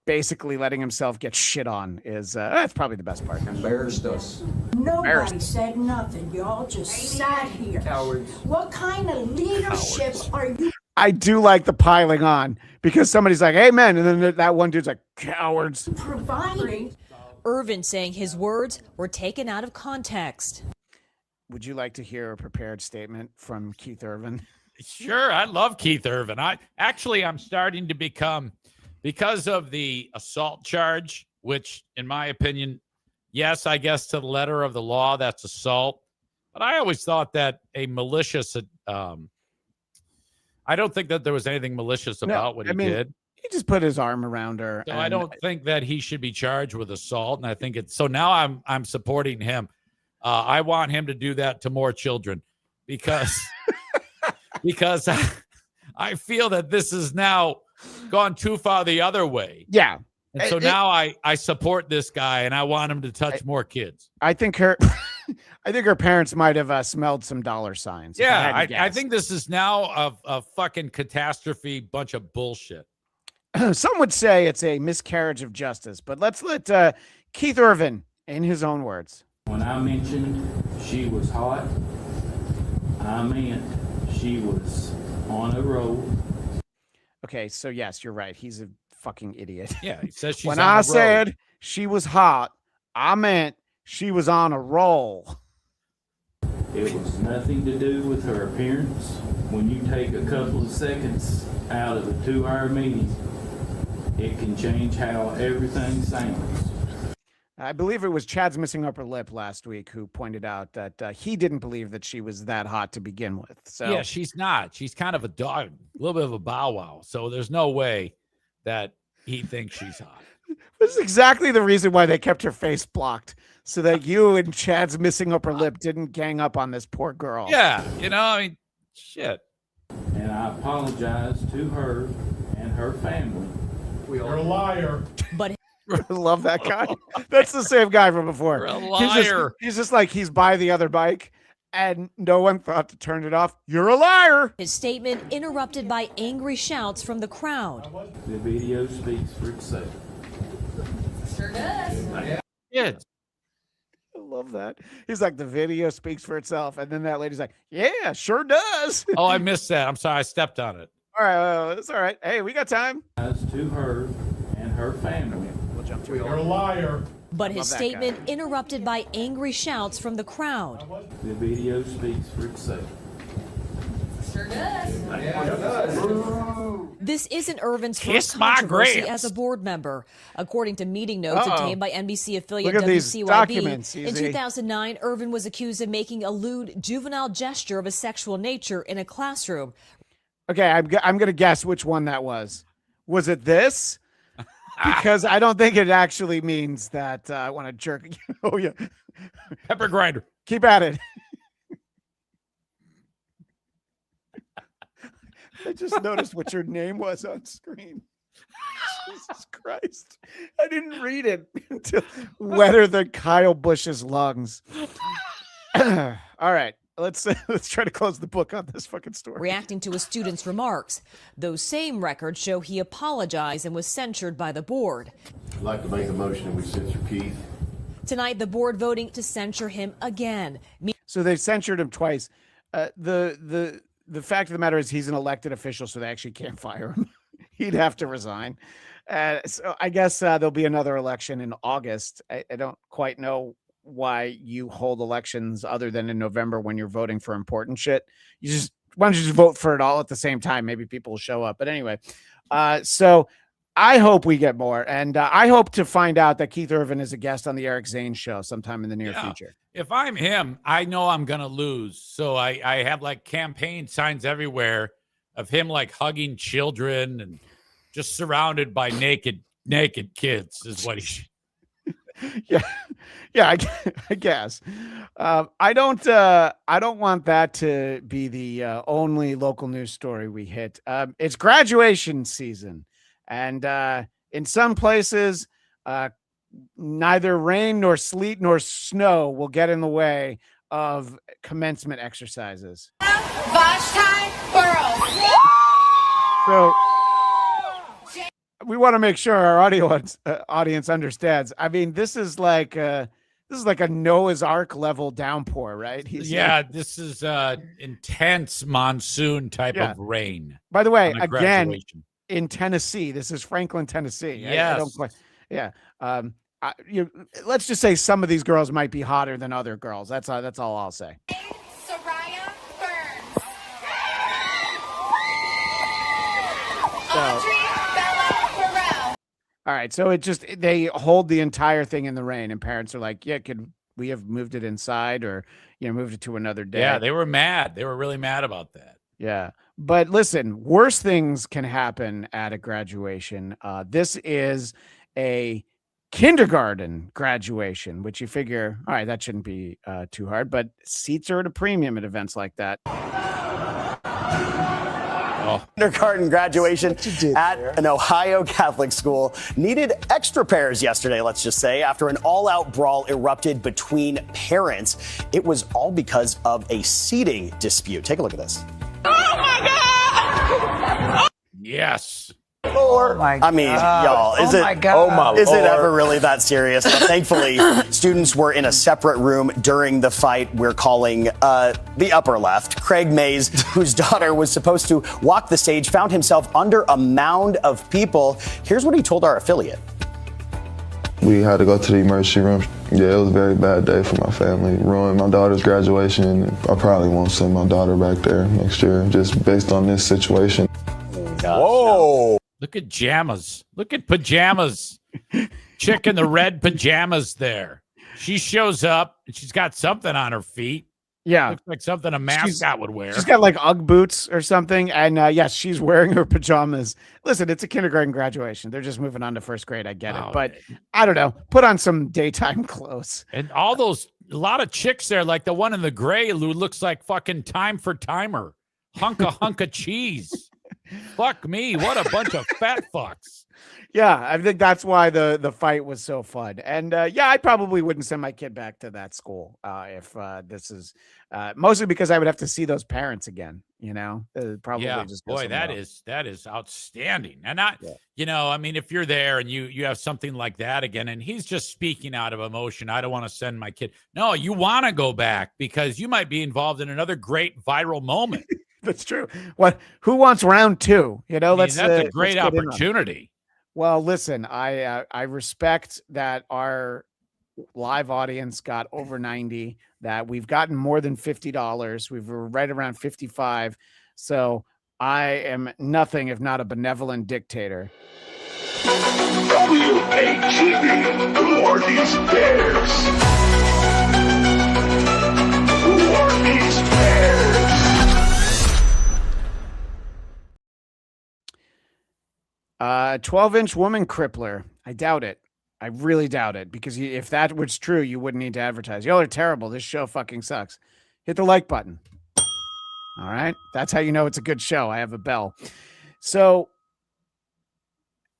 basically letting himself get shit on is, that's probably the best part. Embarrassed us. Nobody said nothing. Y'all just sat here. Cowards. What kind of leadership are you? I do like the piling on because somebody's like, amen. And then that one dude's like, cowards. Providing. Irvin saying his words were taken out of context. Would you like to hear a prepared statement from Keith Urban? Sure. I love Keith Urban. I'm starting to become, because of the assault charge, which in my opinion, yes, I guess to the letter of the law, that's assault. But I always thought that a malicious, I don't think that there was anything malicious about what he did. He just put his arm around her. So I don't think that he should be charged with assault. And I think so now I'm supporting him. I want him to do that to more children because I feel that this has now gone too far the other way. Yeah. And so now I support this guy and I want him to touch more kids. I think her parents might have smelled some dollar signs. Yeah, I think this is now a fucking catastrophe, bunch of bullshit. Some would say it's a miscarriage of justice, but let's let Keith Urban, in his own words. When I mentioned she was hot, I meant she was on a roll. Okay, so yes, you're right. He's a fucking idiot. Yeah, he says she's when on I the road. said she was hot, I meant she was on a roll. It was nothing to do with her appearance. When you take a couple of seconds out of a 2-hour meeting, it can change how everything sounds. I believe it was Chad's missing upper lip last week who pointed out that he didn't believe that she was that hot to begin with. So yeah, she's not. She's kind of a dog, a little bit of a bow wow. So there's no way that he thinks she's hot. This is exactly the reason why they kept her face blocked, so that you and Chad's missing upper lip didn't gang up on this poor girl. Yeah, I mean, shit. And I apologize to her and her family. You're a liar. But I love that guy. That's the same guy from before. You're a liar. He's just like he's by the other bike, and no one thought to turn it off. You're a liar. His statement interrupted by angry shouts from the crowd. The video speaks for itself. Sure does. Yeah. I love that. He's like, the video speaks for itself. And then that lady's like, yeah, sure does. Oh, I missed that. I'm sorry. I stepped on it. All right. It's all right. Hey, we got time. As to her and her family. We'll jump to You're a liar. But his statement interrupted by angry shouts from the crowd. The video speaks for itself. Sure does. Yeah, it does. This isn't Irvin's Kiss first my controversy grapes. as a board member. According to meeting notes obtained by NBC affiliate Look at these WCYB, documents, in Easy. 2009, Irvin was accused of making a lewd juvenile gesture of a sexual nature in a classroom. Okay, I'm going to guess which one that was. Was it this? Because I don't think it actually means that I want to jerk. Oh, yeah. Pepper grinder. Keep at it. I just noticed what your name was on screen. Jesus Christ. I didn't read it until wetter than Kyle Busch's lungs. All right. Let's try to close the book on this fucking story. Reacting to a student's remarks, those same records show he apologized and was censured by the board. I'd like to make a motion that we censure Keith. Tonight, the board voting to censure him again. So they censured him twice. The fact of the matter is he's an elected official, so they actually can't fire him. He'd have to resign. So I guess there'll be another election in August. I don't quite know why you hold elections other than in November when you're voting for important shit. Why don't you just vote for it all at the same time? Maybe people will show up. But anyway, so I hope we get more. And I hope to find out that Keith Urban is a guest on the Eric Zane show sometime in the near future. If I'm him, I know I'm going to lose. So I have like campaign signs everywhere of him like hugging children and just surrounded by naked kids is what he should. Yeah, I guess. I don't want that to be the only local news story we hit. It's graduation season, and in some places, neither rain nor sleet nor snow will get in the way of commencement exercises. So we want to make sure our audience understands. I mean, this is like a Noah's Ark level downpour, right? This is intense monsoon type of rain. By the way, again, in Tennessee, this is Franklin, Tennessee. Yes. Let's just say some of these girls might be hotter than other girls. That's all I'll say. All right, so they hold the entire thing in the rain, and parents are like, "Yeah, could we have moved it inside, or moved it to another day?" Yeah, they were mad. They were really mad about that. Yeah, but listen, worse things can happen at a graduation. This is a kindergarten graduation, which you figure, all right, that shouldn't be too hard. But seats are at a premium at events like that. Kindergarten graduation at an Ohio Catholic school needed extra pairs yesterday, let's just say, after an all-out brawl erupted between parents. It was all because of a seating dispute. Take a look at this. Oh my God! Yes. Y'all, is it ever really that serious? Thankfully, students were in a separate room during the fight we're calling the upper left. Craig Mays, whose daughter was supposed to walk the stage, found himself under a mound of people. Here's what he told our affiliate. We had to go to the emergency room. Yeah, it was a very bad day for my family. Ruined my daughter's graduation. I probably won't send my daughter back there next year, just based on this situation. Whoa. Look at pajamas. Look at pajamas. Chick in the red pajamas there. She shows up and she's got something on her feet. Yeah. Looks like something a mascot would wear. She's got like Ugg boots or something. And yes, she's wearing her pajamas. Listen, it's a kindergarten graduation. They're just moving on to first grade. I get it. But I don't know. Put on some daytime clothes. And a lot of chicks there, like the one in the gray who looks like fucking Time for Timer. Hunk of cheese. Fuck me. What a bunch of fat fucks. Yeah, I think that's why the fight was so fun. And I probably wouldn't send my kid back to that school if this is mostly because I would have to see those parents again, probably just boy, that is outstanding. And I mean, if you're there and you have something like that again, and he's just speaking out of emotion, I don't want to send my kid. No, you want to go back because you might be involved in another great viral moment. That's true. Who wants round two? That's a great opportunity. Well, listen, I respect that our live audience got over 90, that we've gotten more than $50. We're right around 55. So I am nothing if not a benevolent dictator. WATV, who are these bears? Who are these bears? 12-inch woman crippler. I doubt it. I really doubt it, because if that was true, you wouldn't need to advertise. Y'all are terrible. This show fucking sucks. Hit the like button. All right. That's how you know it's a good show. I have a bell. So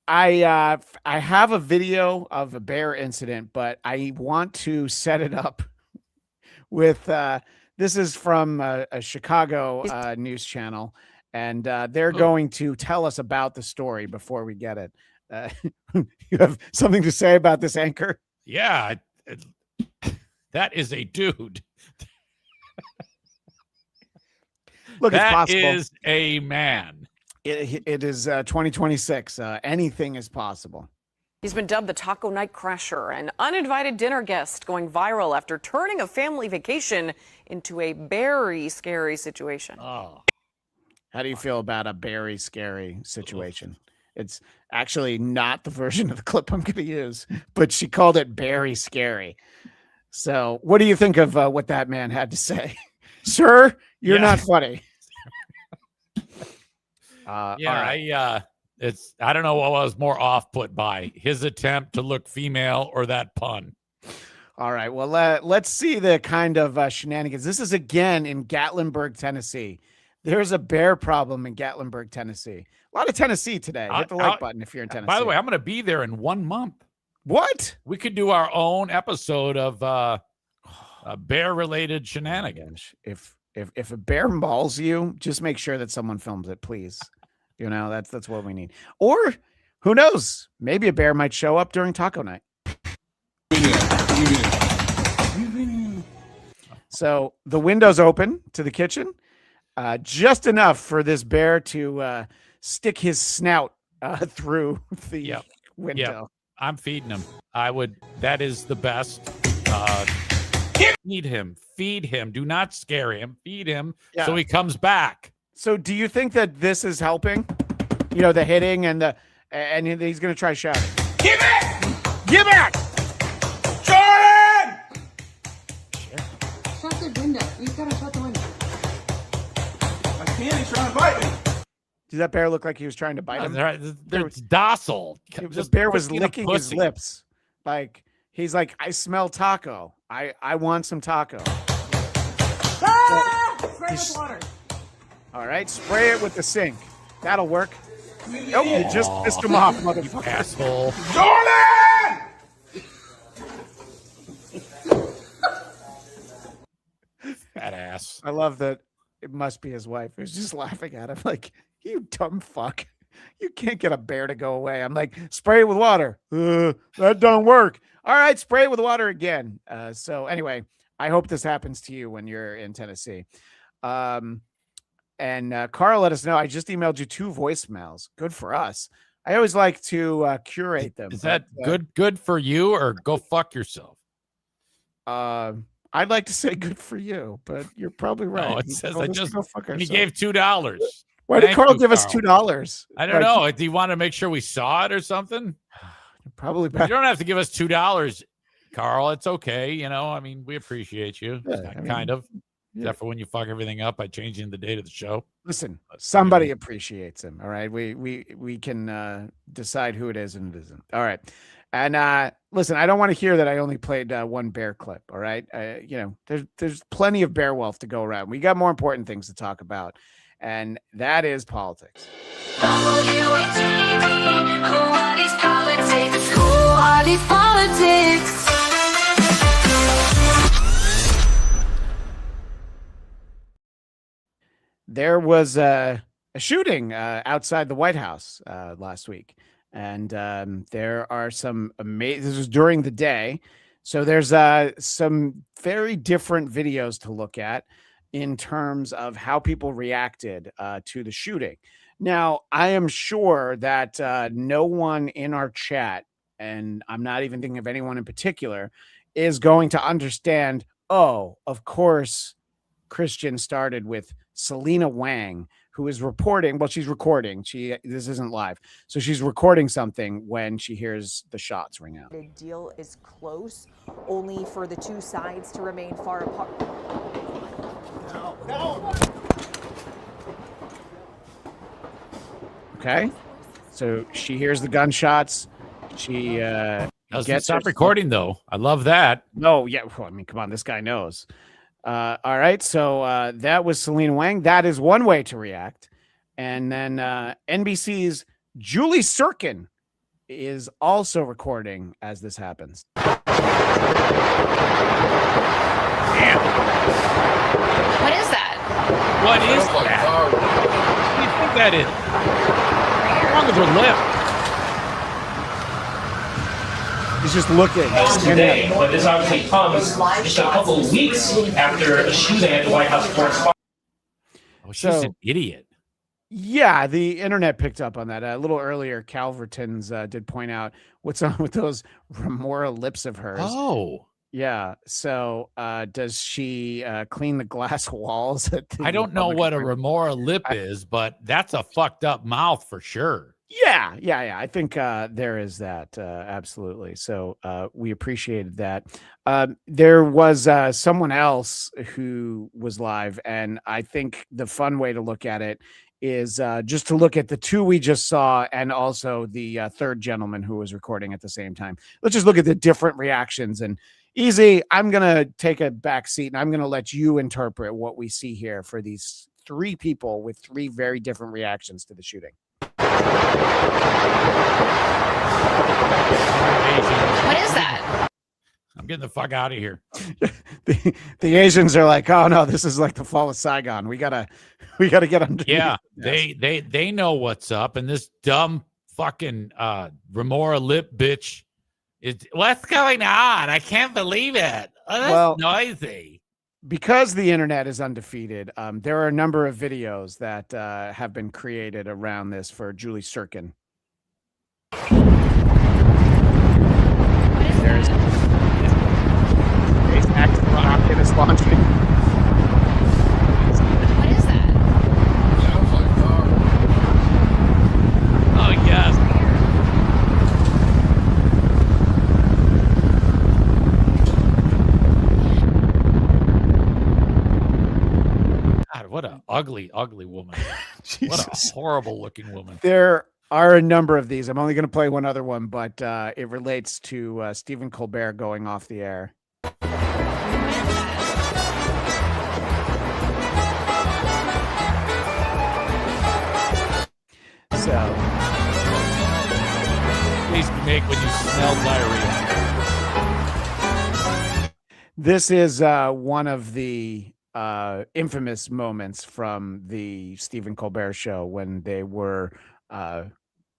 I have a video of a bear incident, but I want to set it up with this is from a Chicago news channel, and they're going to tell us about the story before we get it. You have something to say about this anchor? Yeah, that is a dude. Look, it's that possible. is a man. It is 2026. Anything is possible. He's been dubbed the Taco Night Crasher, an uninvited dinner guest going viral after turning a family vacation into a very scary situation. Oh. How do you feel about a very scary situation? It's actually not the version of the clip I'm going to use, but she called it very scary. So what do you think of what that man had to say? Sir, you're not funny. I don't know what I was more off put by, his attempt to look female or that pun. All right. Well, let's see the kind of shenanigans. This is again in Gatlinburg, Tennessee. There's a bear problem in Gatlinburg, Tennessee. A lot of Tennessee today. Hit the like button if you're in Tennessee. By the way, I'm going to be there in 1 month. What? We could do our own episode of bear-related shenanigans. If a bear mauls you, just make sure that someone films it, please. You know, that's what we need. Or who knows? Maybe a bear might show up during taco night. So the window's open to the kitchen, just enough for this bear to stick his snout through the window. Yep. I'm feeding him. That is the best. Feed him. Do not scare him. Feed him so he comes back. So do you think that this is helping? You know, the hitting and he's going to try shouting. Give it! Give back! Jordan! Shut the window. You gotta shut the window. I can't. He's trying to bite me. Does that bear look like he was trying to bite him? It's docile. The bear was licking his lips. Like, he's like, I smell taco. I want some taco. Spray with water. All right, spray it with the sink. That'll work. Nope, you just pissed him off, motherfucker. Asshole. Jordan! Fat ass. I love that it must be his wife who's just laughing at him like, you dumb fuck. You can't get a bear to go away. I'm like, spray it with water. That don't work. All right, spray it with water again. So anyway, I hope this happens to you when you're in Tennessee. And Carl let us know. I just emailed you 2 voicemails. Good for us. I always like to curate them. Is that good for you or go fuck yourself? I'd like to say good for you, but you're probably right. No, it says He he gave $2. Why did Carl give us $2? I don't know. Do you want to make sure we saw it or something? Probably better. You don't have to give us $2, Carl. It's okay. You know, I mean, we appreciate you. Kind of. Except for when you fuck everything up by changing the date of the show. Listen, somebody appreciates him. All right. We can decide who it is and it isn't. All right. And listen, I don't want to hear that I only played 1 bear clip. All right. You know, there's plenty of bear wealth to go around. We got more important things to talk about. And that is politics. Who are these politics? There was a shooting outside the White House last week. And there are some amazing, this was during the day. So there's some very different videos to look at in terms of how people reacted to the shooting. Now, I am sure that no one in our chat, and I'm not even thinking of anyone in particular, is going to understand, oh, of course, Christian started with Selena Wang, who is reporting, well, she's recording. This isn't live. So she's recording something when she hears the shots ring out. The deal is close, only for the 2 sides to remain far apart. Okay. So she hears the gunshots. She stop recording though. I love that. No, yeah. Well, I mean, come on, this guy knows. All right. So that was Selena Wang. That is one way to react. And then NBC's Julie Sirkin is also recording as this happens. What is that? What is that? What do you think that is? What's wrong with her lip? He's just looking. Today, but this obviously comes just a couple of weeks after a shooting at the White House correspondence. Oh, she's an idiot. Yeah, the internet picked up on that. A little earlier, Calvertons did point out what's on with those remora lips of hers. Oh. Yeah. So does she clean the glass walls? I don't know what a remora lip is, but that's a fucked up mouth for sure. Yeah. I think there is that. Absolutely. So we appreciated that. There was someone else who was live, and I think the fun way to look at it is just to look at the two we just saw and also the third gentleman who was recording at the same time. Let's just look at the different reactions. And Easy, I'm going to take a back seat and I'm going to let you interpret what we see here for these three people with three very different reactions to the shooting. What is that? I'm getting the fuck out of here. The Asians are like, oh no, this is like the fall of Saigon. We gotta get under. Yeah, they know what's up, and this dumb fucking remora lip bitch is what's going on? I can't believe it. Oh, that's noisy. Because the internet is undefeated, there are a number of videos that have been created around this for Julie Sirkin. There's active rocket is launching. What is that? Sounds like car. Oh yes. God, what an ugly woman. What a horrible looking woman. There are a number of these. I'm only going to play one other one, but it relates to Stephen Colbert going off the air. So, please make when you smell diarrhea. This is one of the infamous moments from the Stephen Colbert show when they were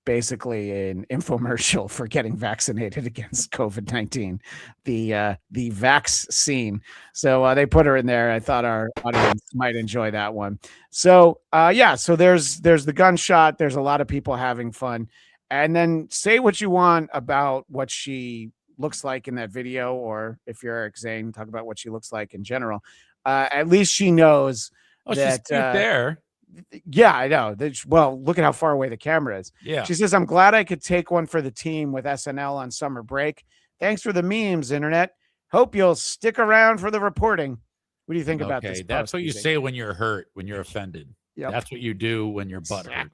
basically an infomercial for getting vaccinated against COVID-19, the vax scene. So they put her in there. I thought our audience might enjoy that one. So so there's the gunshot. There's a lot of people having fun. And then say what you want about what she looks like in that video, or if you're Eric Zane, talk about what she looks like in general. At least she knows that she's cute there. Yeah, I know. Well, look at how far away the camera is. Yeah. She says, I'm glad I could take one for the team with SNL on summer break. Thanks for the memes, internet. Hope you'll stick around for the reporting. What do you think about this? Okay, that's what you say when you're hurt, when you're offended. Yep. That's what you do when you're butthurt.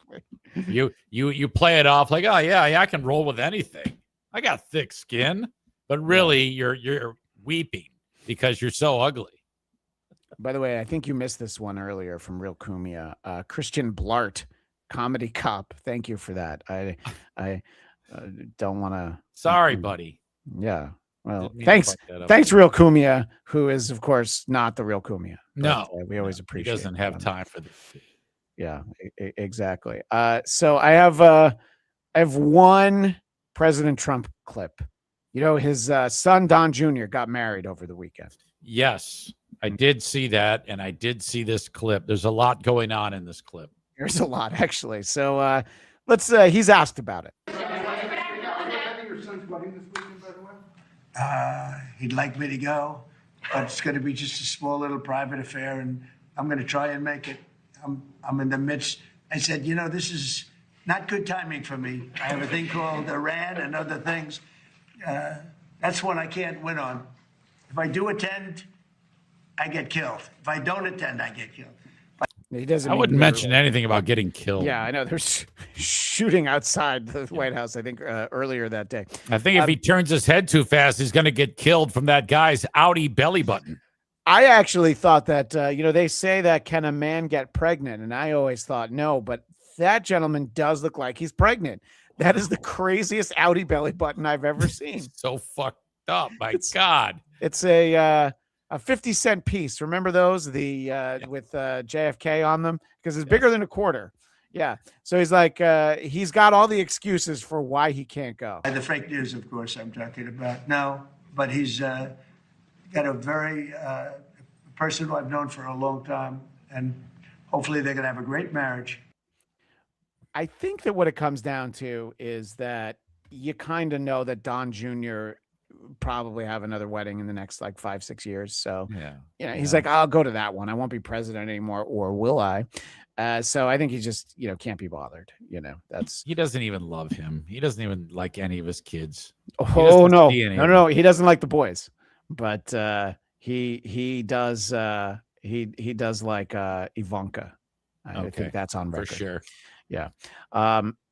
Exactly. You play it off like, oh yeah, I can roll with anything. I got thick skin, but really you're weeping because you're so ugly. By the way, I think you missed this one earlier from Real Cumia. Christian Bladt, comedy cop. Thank you for that. I don't want to. Sorry, buddy. Yeah. Well, thanks, Real Cumia, who is of course not the Real Cumia. No, we always appreciate. He doesn't have time for this. Yeah, exactly. So I have one President Trump clip. You know, his son Don Jr. got married over the weekend. Yes. I did see that, and I did see this clip. There's a lot going on in this clip. There's a lot, actually. So let's. He's asked about it. He'd like me to go, but it's going to be just a small little private affair, and I'm going to try and make it. I'm in the midst. I said, you know, this is not good timing for me. I have a thing called Iran and other things. That's one I can't win on. If I do attend, I get killed. If I don't attend, I get killed. He doesn't. I wouldn't mention anything about getting killed. Yeah, I know. There's shooting outside the White House, I think, earlier that day. I think if he turns his head too fast, he's going to get killed from that guy's Audi belly button. I actually thought that, they say that can a man get pregnant? And I always thought no, but that gentleman does look like he's pregnant. That is the craziest outie belly button I've ever seen. So fucked up. My God. It's a 50-cent piece. Remember those? With JFK on them? Because it's bigger than a quarter. Yeah. So he's like, he's got all the excuses for why he can't go. The fake news, of course, I'm talking about. No, but he's got a very person who I've known for a long time, and hopefully they're going to have a great marriage. I think that what it comes down to is that you kind of know that Don Jr. probably have another wedding in the next 5-6 years. So he's like, I'll go to that one. I won't be president anymore, or will I? So I think he just, can't be bothered. He doesn't even love him. He doesn't even like any of his kids. Oh no. He doesn't like the boys, but he does. He does like Ivanka. I think that's on record for sure. Yeah.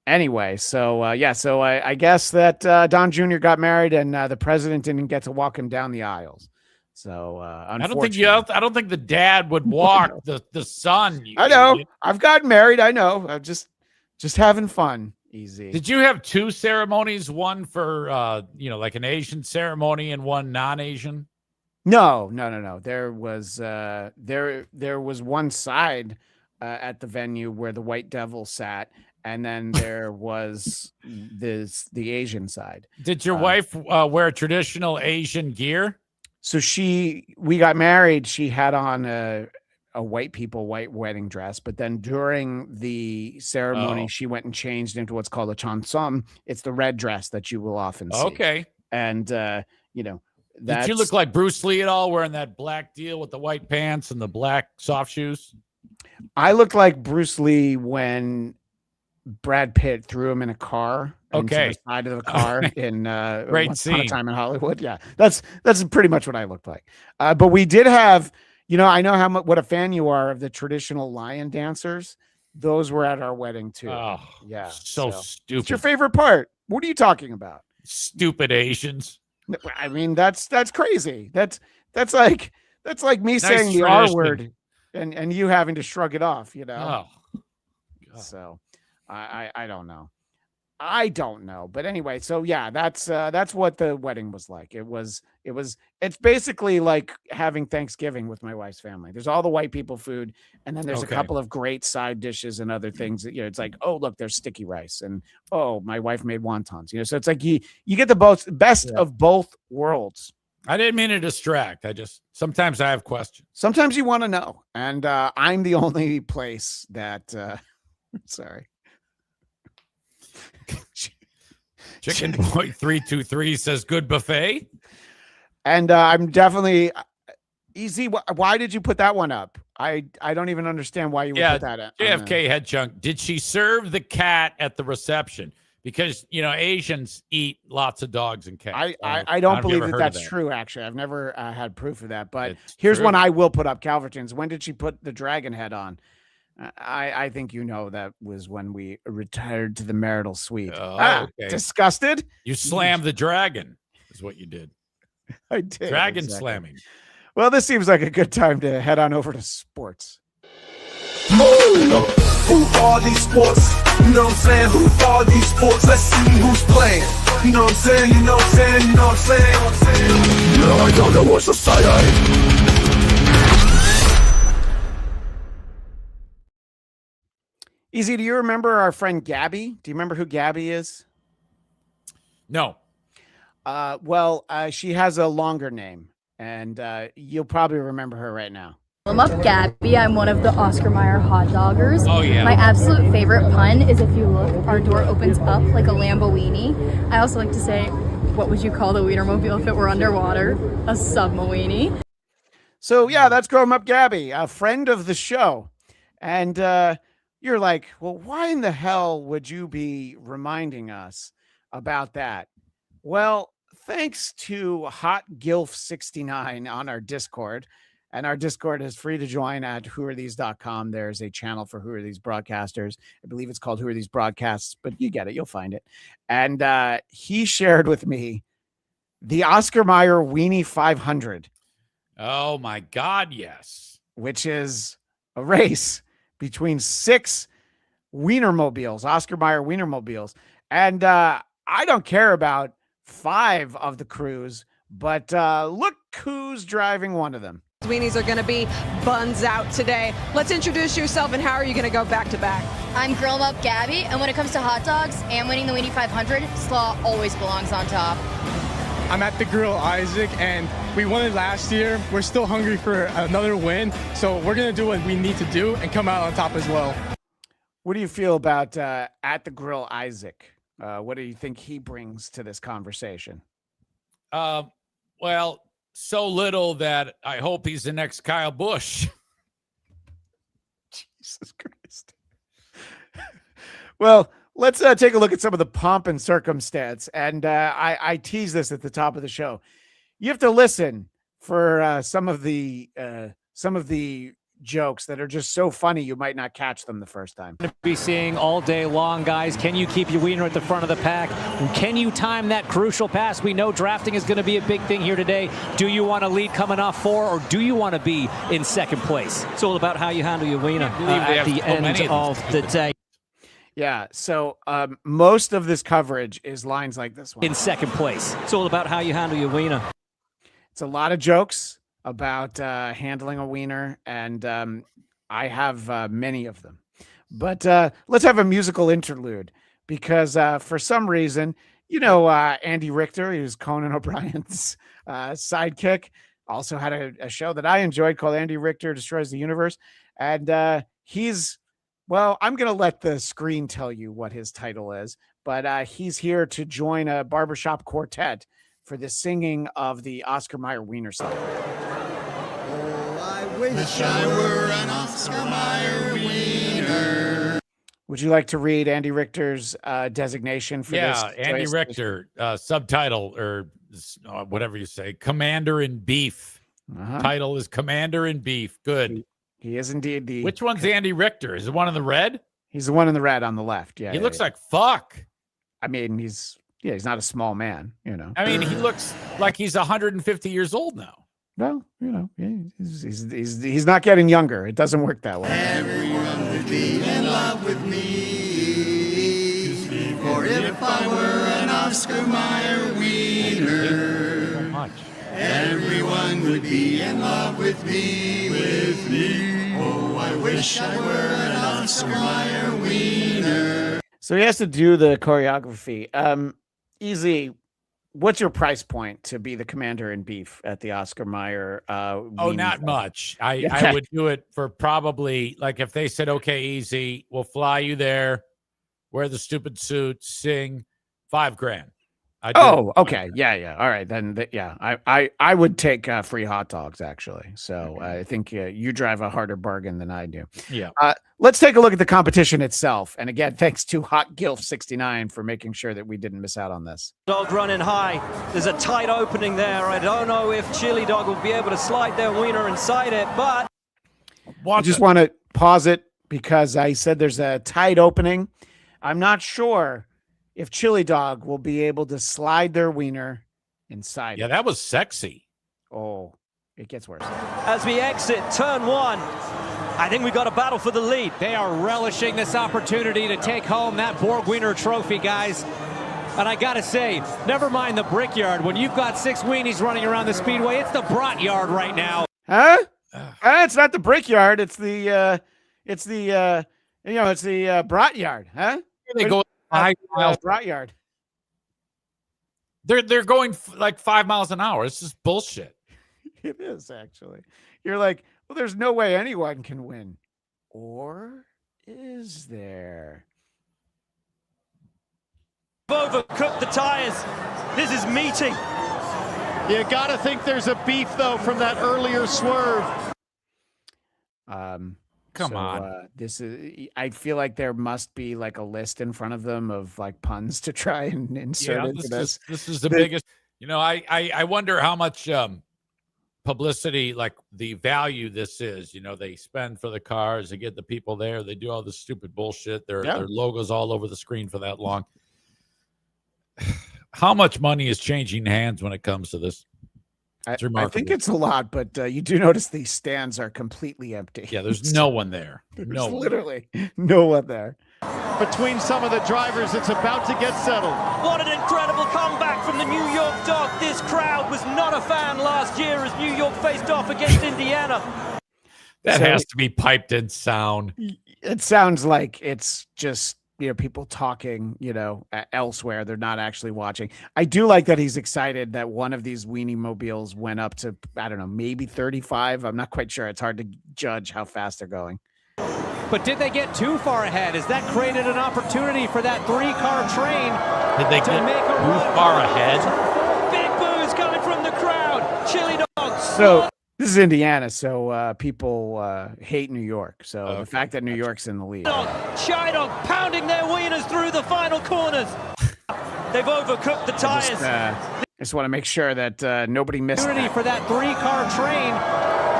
Anyway, so I guess that Don Jr. got married and the president didn't get to walk him down the aisles. So I don't think the dad would walk the son. I know. Idiot. I've gotten married. I know. I'm just having fun. Easy. Did you have two ceremonies? One for like an Asian ceremony and one non-Asian? No. There was one side at the venue where the white devil sat, and then there was the Asian side. Did your wife wear traditional Asian gear? So we got married. She had on a white wedding dress, but then during the ceremony, she went and changed into what's called a chanson. It's the red dress that you will often see. Okay. And did you look like Bruce Lee at all, wearing that black deal with the white pants and the black soft shoes? I looked like Bruce Lee when Brad Pitt threw him in a car. Into the side of the car in great Once scene. Upon a Time in Hollywood. Yeah, that's pretty much what I looked like. But we did have, I know what a fan you are of the traditional lion dancers. Those were at our wedding too. Oh, yeah, so stupid. What's your favorite part? What are you talking about? Stupid Asians. I mean, that's crazy. That's like me saying the R word and you having to shrug it off. Oh, God. So I don't know. I don't know, but anyway, so yeah, that's what the wedding was like. It's basically like having Thanksgiving with my wife's family. There's all the white people food, and then there's a couple of great side dishes and other things that, it's like, oh, look, there's sticky rice, and oh, my wife made wontons, so it's like you get the best of both worlds. I didn't mean to distract. Sometimes I have questions. Sometimes you want to know, and I'm the only place that sorry. Chicken Boy 323 says good buffet, and I'm definitely easy. Why did you put that one up? I don't even understand why you would put that up. JFK head chunk. Did she serve the cat at the reception? Because Asians eat lots of dogs and cats. I don't believe that's true. Actually, I've never had proof of that. But here's one I will put up. Calverton's. When did she put the dragon head on? I think that was when we retired to the marital suite. Disgusted? You slammed the dragon is what you did. I did. Dragon slamming. Well, this seems like a good time to head on over to sports. Who are these sports? You know what I'm saying? Who are these sports? Let's see who's playing. You know what I'm saying? You know what I'm saying? You know what I'm saying? No, I don't know what's the side. Easy, do you remember our friend Gabby? Do you remember who Gabby is? No. She has a longer name, and you'll probably remember her right now. I'm up Gabby. I'm one of the Oscar Mayer hot doggers. Oh, yeah. My absolute favorite pun is if you look, our door opens up like a Lambo weenie. I also like to say, what would you call the Wienermobile if it were underwater? A submarine. So, yeah, that's Grown Up Gabby, a friend of the show. And you're like, well, why in the hell would you be reminding us about that? Well, thanks to Hot Gilf 69 on our Discord, and our Discord is free to join at whoarethese.com. There's a channel for Who Are These Broadcasters. I believe it's called Who Are These Broadcasts, but you get it. You'll find it. And he shared with me the Oscar Mayer Wienie 500. Oh my God, yes. Which is a race between 6 Wienermobiles, Oscar Mayer Wienermobiles. And I don't care about 5 of the crews, but look who's driving one of them. Weenies are going to be buns out today. Let's introduce yourself and how are you going to go back to back? I'm Grill 'em Up Gabby, and when it comes to hot dogs and winning the Weenie 500, slaw always belongs on top. I'm at the Grill Isaac, and we won it last year. We're still hungry for another win, so we're going to do what we need to do and come out on top as well. What do you feel about at the Grill Isaac? What do you think he brings to this conversation? Well, so little that I hope he's the next Kyle Busch. Jesus Christ. Well, let's take a look at some of the pomp and circumstance. And I tease this at the top of the show. You have to listen for some of the jokes that are just so funny you might not catch them the first time. Be seeing all day long, guys. Can you keep your wiener at the front of the pack? Can you time that crucial pass? We know drafting is going to be a big thing here today. Do you want to lead coming off 4, or do you want to be in second place? It's all about how you handle your wiener at the end of the day. Yeah, so most of this coverage is lines like this one. In second place. It's all about how you handle your wiener. It's a lot of jokes about handling a wiener, and I have many of them. But let's have a musical interlude, because for some reason, Andy Richter, who's Conan O'Brien's sidekick, also had a show that I enjoyed called Andy Richter Destroys the Universe. And well, I'm going to let the screen tell you what his title is, but he's here to join a barbershop quartet for the singing of the Oscar Mayer Wiener song. I wish I were an Oscar Mayer wiener. Would you like to read Andy Richter's designation for this? Yeah, Andy Richter, subtitle, or whatever you say, Commander in Beef. Title is Commander in Beef. Good. He is indeed the... Which one's Andy Richter? Is the one in the red? He's the one in the red on the left. Yeah. He looks like fuck. I mean, he's not a small man, I mean, he looks like he's 150 years old now. Well, he's not getting younger. It doesn't work that way. Everyone would be in love with me. For if I were an Oscar Mayer wiener, So much. everyone would be in love with me. Oh, I wish I were an Oscar Mayer wiener. So he has to do the choreography. Easy. What's your price point to be the commander in beef at the Oscar Mayer? Not much. I would do it for probably, like, if they said, okay, easy, we'll fly you there, wear the stupid suit, sing, $5,000. Okay. Yeah. All right. Then, I would take free hot dogs, actually. So I think you drive a harder bargain than I do. Yeah. Let's take a look at the competition itself. And again, thanks to Hot Gilf 69 for making sure that we didn't miss out on this. Dog running high. There's a tight opening there. I don't know if Chili Dog will be able to slide their wiener inside it, but... I just want to pause it because I said there's a tight opening. I'm not sure if Chili Dog will be able to slide their wiener inside. Yeah, that was sexy. Oh, it gets worse. As we exit turn 1, I think we got a battle for the lead. They are relishing this opportunity to take home that Borg Wiener trophy, guys. And I got to say, never mind the Brickyard. When you've got 6 weenies running around the speedway, it's the Brat Yard right now. Huh? It's not the Brickyard. It's the Brat Yard, huh? They go 5 miles. Brat Yard. They're going like 5 miles an hour. It's just bullshit. It is, actually. You're like, well, there's no way anyone can win. Or is there? Overcooked the tires. This is meaty. You got to think there's a beef, though, from that earlier swerve. Come on. This is. I feel like there must be like a list in front of them of like puns to try and insert into this. This is the biggest. I wonder how much publicity, like the value this is. They spend for the cars, they get the people there, they do all this stupid bullshit. Their logos all over the screen for that long. How much money is changing hands when it comes to this? I think it's a lot, but you do notice these stands are completely empty. Yeah, there's no one there. There's literally no one there. Between some of the drivers, it's about to get settled. What an incredible comeback from the New York Dog. This crowd was not a fan last year as New York faced off against Indiana. That has to be piped in sound. It sounds like it's just, people talking, elsewhere. They're not actually watching. I do like that he's excited that one of these weenie mobiles went up to, I don't know, maybe 35. I'm not quite sure. It's hard to judge how fast they're going. But did they get too far ahead? Has that created an opportunity for that 3-car train Did they get too far ahead? Big boos coming from the crowd. Chili dogs. So this is Indiana, so people hate New York. So the fact that New York's in the lead. Shy Dog pounding their wieners through the final corners. They've overcooked the tires. I just want to make sure that nobody missed Opportunity for that 3-car train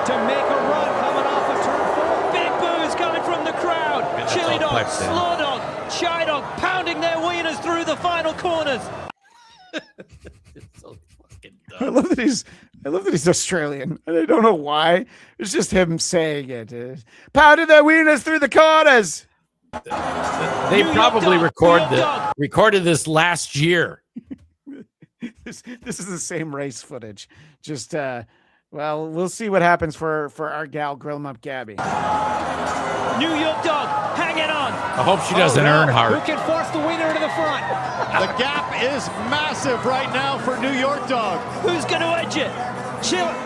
to make a run coming off of turn 4. Big boos coming from the crowd. Chili Dog, Slaw Dog, Shy Dog pounding their wieners through the final corners. It's so fucking dumb. I love that he's Australian, and I don't know why. It's just him saying it. Pounded their wieners through the corners. They probably recorded this last year. This is the same race footage. Just well, we'll see what happens for our gal Grill 'em Up Gabby. New York Dog hanging on. I hope she doesn't earn hard. Who can force the wiener into the front? The gap is massive right now for New York Dog. Who's going to edge it?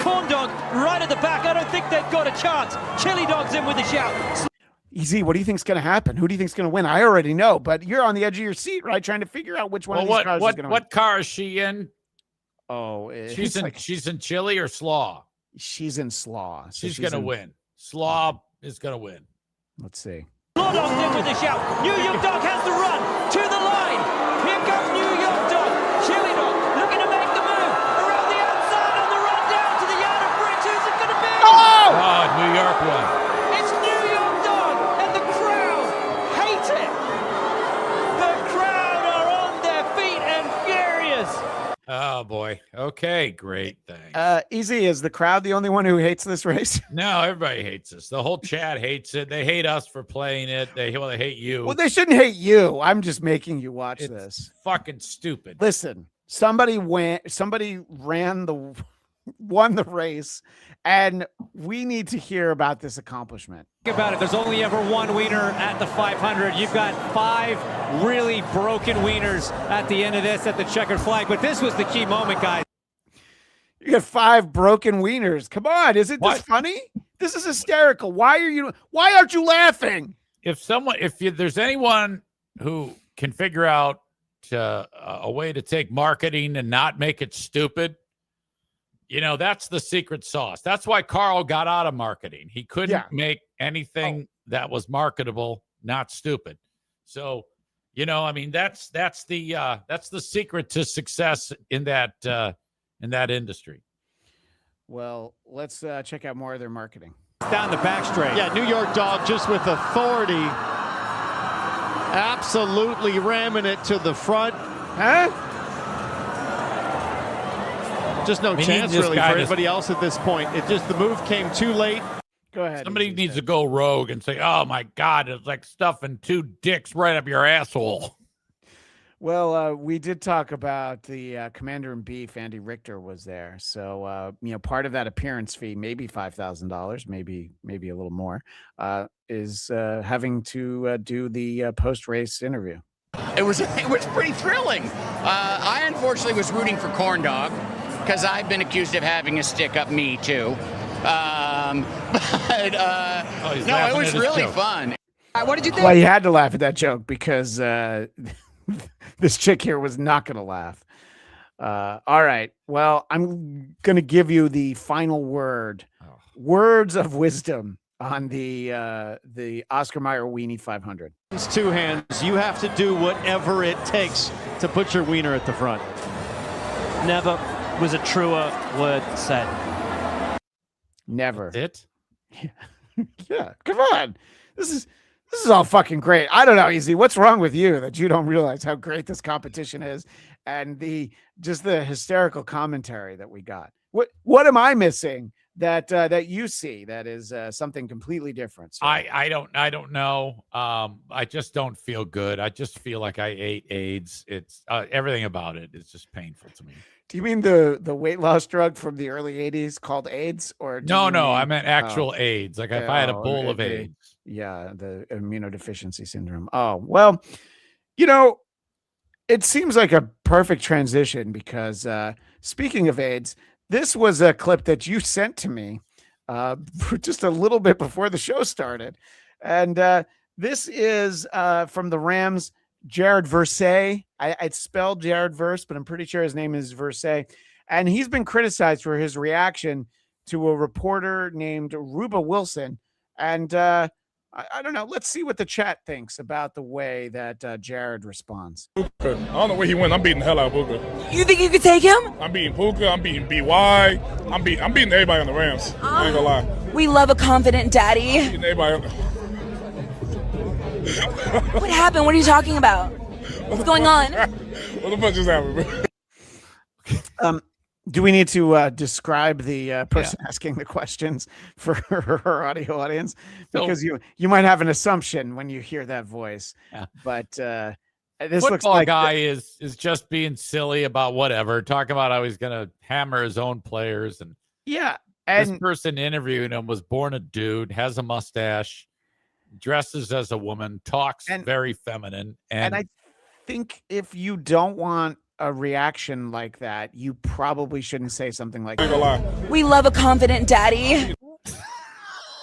Corn Dog right at the back. I don't think they've got a chance. Chili Dog's in with a shout. Easy. What do you think's going to happen? Who do you think's going to win? I already know, but you're on the edge of your seat, right? Trying to figure out which one of these cars is going to win. What car is she in? Oh, she's in Chili or Slaw? She's in Slaw. So she's going to win. Slaw is going to win. Let's see. Slaw Dog's in with a shout. New York Dog has the run to the line. Here comes New York Dog. Chili Dog looking to make the move around the outside on the run down to the yard of bricks. Who's it going to be? Oh, New York won. It's New York Dog, and the crowd hate it. The crowd are on their feet and furious. Oh boy. Okay, great. Thanks. Easy. Is the crowd the only one who hates this race? No, everybody hates us. The whole chat hates it. They hate us for playing it. They hate you. Well, they shouldn't hate you. I'm just making you watch this. Fucking stupid. Listen, somebody won the race, and we need to hear about this accomplishment. Think about it. There's only ever one wiener at the 500. You've got 5 really broken wieners at the end of this at the checkered flag. But this was the key moment, guys. You got 5 broken wieners. Come on. Isn't this funny? This is hysterical. Why aren't you laughing? If there's anyone who can figure out a way to take marketing and not make it stupid, that's the secret sauce. That's why Carl got out of marketing. He couldn't make anything that was marketable not stupid. So, that's the secret to success in that industry. Well, let's check out more of their marketing. Down the back straight. Yeah, New York Dog just with authority. Absolutely ramming it to the front. Huh? Just no chance really for anybody else at this point. The move came too late. Go ahead. Somebody needs to go rogue and say, oh my God, it's like stuffing 2 dicks right up your asshole. Well, we did talk about the Commander in Beef. Andy Richter was there. So, part of that appearance fee, maybe $5,000, maybe a little more, is having to do the post-race interview. It was pretty thrilling. I unfortunately was rooting for Corn Dog because I've been accused of having a stick up me too. It was really fun. What did you think? Well, you had to laugh at that joke because this chick here was not going to laugh. All right. Well, I'm going to give you the final word. Words of wisdom on the Oscar Mayer Wienie 500. It's 2 hands. You have to do whatever it takes to put your wiener at the front. Never was a truer word said. Never. It? Yeah. Come on. This This is all fucking great. I don't know, Easy. What's wrong with you that you don't realize how great this competition is and the hysterical commentary that we got? What am I missing that you see that is something completely different? So, I don't know. I just don't feel good. I just feel like I ate AIDS. It's everything about it is just painful to me. do you mean the weight loss drug from the early 80s called AIDS? Or No, I meant actual AIDS. Like if I had a bowl of AIDS. Yeah, the immunodeficiency syndrome. Oh, well, it seems like a perfect transition because speaking of AIDS, this was a clip that you sent to me just a little bit before the show started. And this is from the Rams, Jared Versay. I'd spelled Jared Verse, but I'm pretty sure his name is Versay. And he's been criticized for his reaction to a reporter named Ruba Wilson. And I don't know. Let's see what the chat thinks about the way that Jared responds. I don't know where he went. I'm beating the hell out of Puka. You think you could take him? I'm beating Puka. I'm beating BY. I'm beating everybody on the Rams. I ain't gonna lie. We love a confident daddy. I'm beating everybody. What happened? What are you talking about? What's going on? What the fuck just happened, bro? Do we need to describe the person asking the questions for her audio audience? Because you might have an assumption when you hear that voice. Yeah. But this football looks like guy is just being silly about whatever, talking about how he's going to hammer his own players. And and this person interviewing him was born a dude, has a mustache, dresses as a woman, talks very feminine. And I think if you don't want a reaction like that, you probably shouldn't say something like that. We love a confident daddy.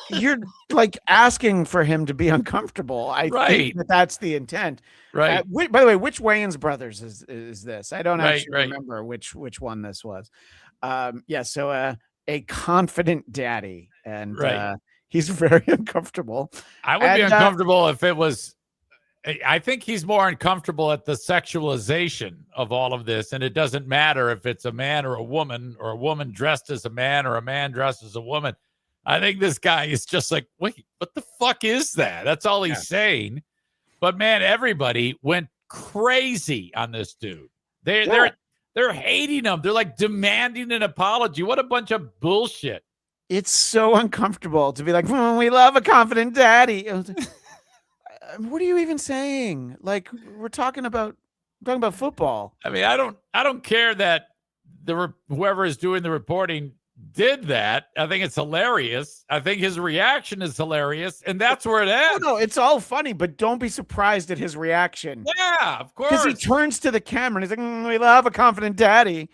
You're like asking for him to be uncomfortable. I think that's the intent. Right. By the way, which Wayans brothers is this? I don't actually remember which one this was. So a confident daddy, and he's very uncomfortable. I would be uncomfortable if it was. I think he's more uncomfortable at the sexualization of all of this, and it doesn't matter if it's a man or a woman dressed as a man or a man dressed as a woman. I think this guy is just like, wait, what the fuck is that? That's all he's saying. But man, everybody went crazy on this dude. They're hating him. They're like demanding an apology. What a bunch of bullshit. It's so uncomfortable to be like, we love a confident daddy. What are you even saying? Like, we're talking about football. I mean, I don't care that whoever is doing the reporting did that. I think it's hilarious. I think his reaction is hilarious, and that's where it ends. No, it's all funny, but don't be surprised at his reason. Yeah, of course. Because he turns to the camera and he's like, we love a confident daddy.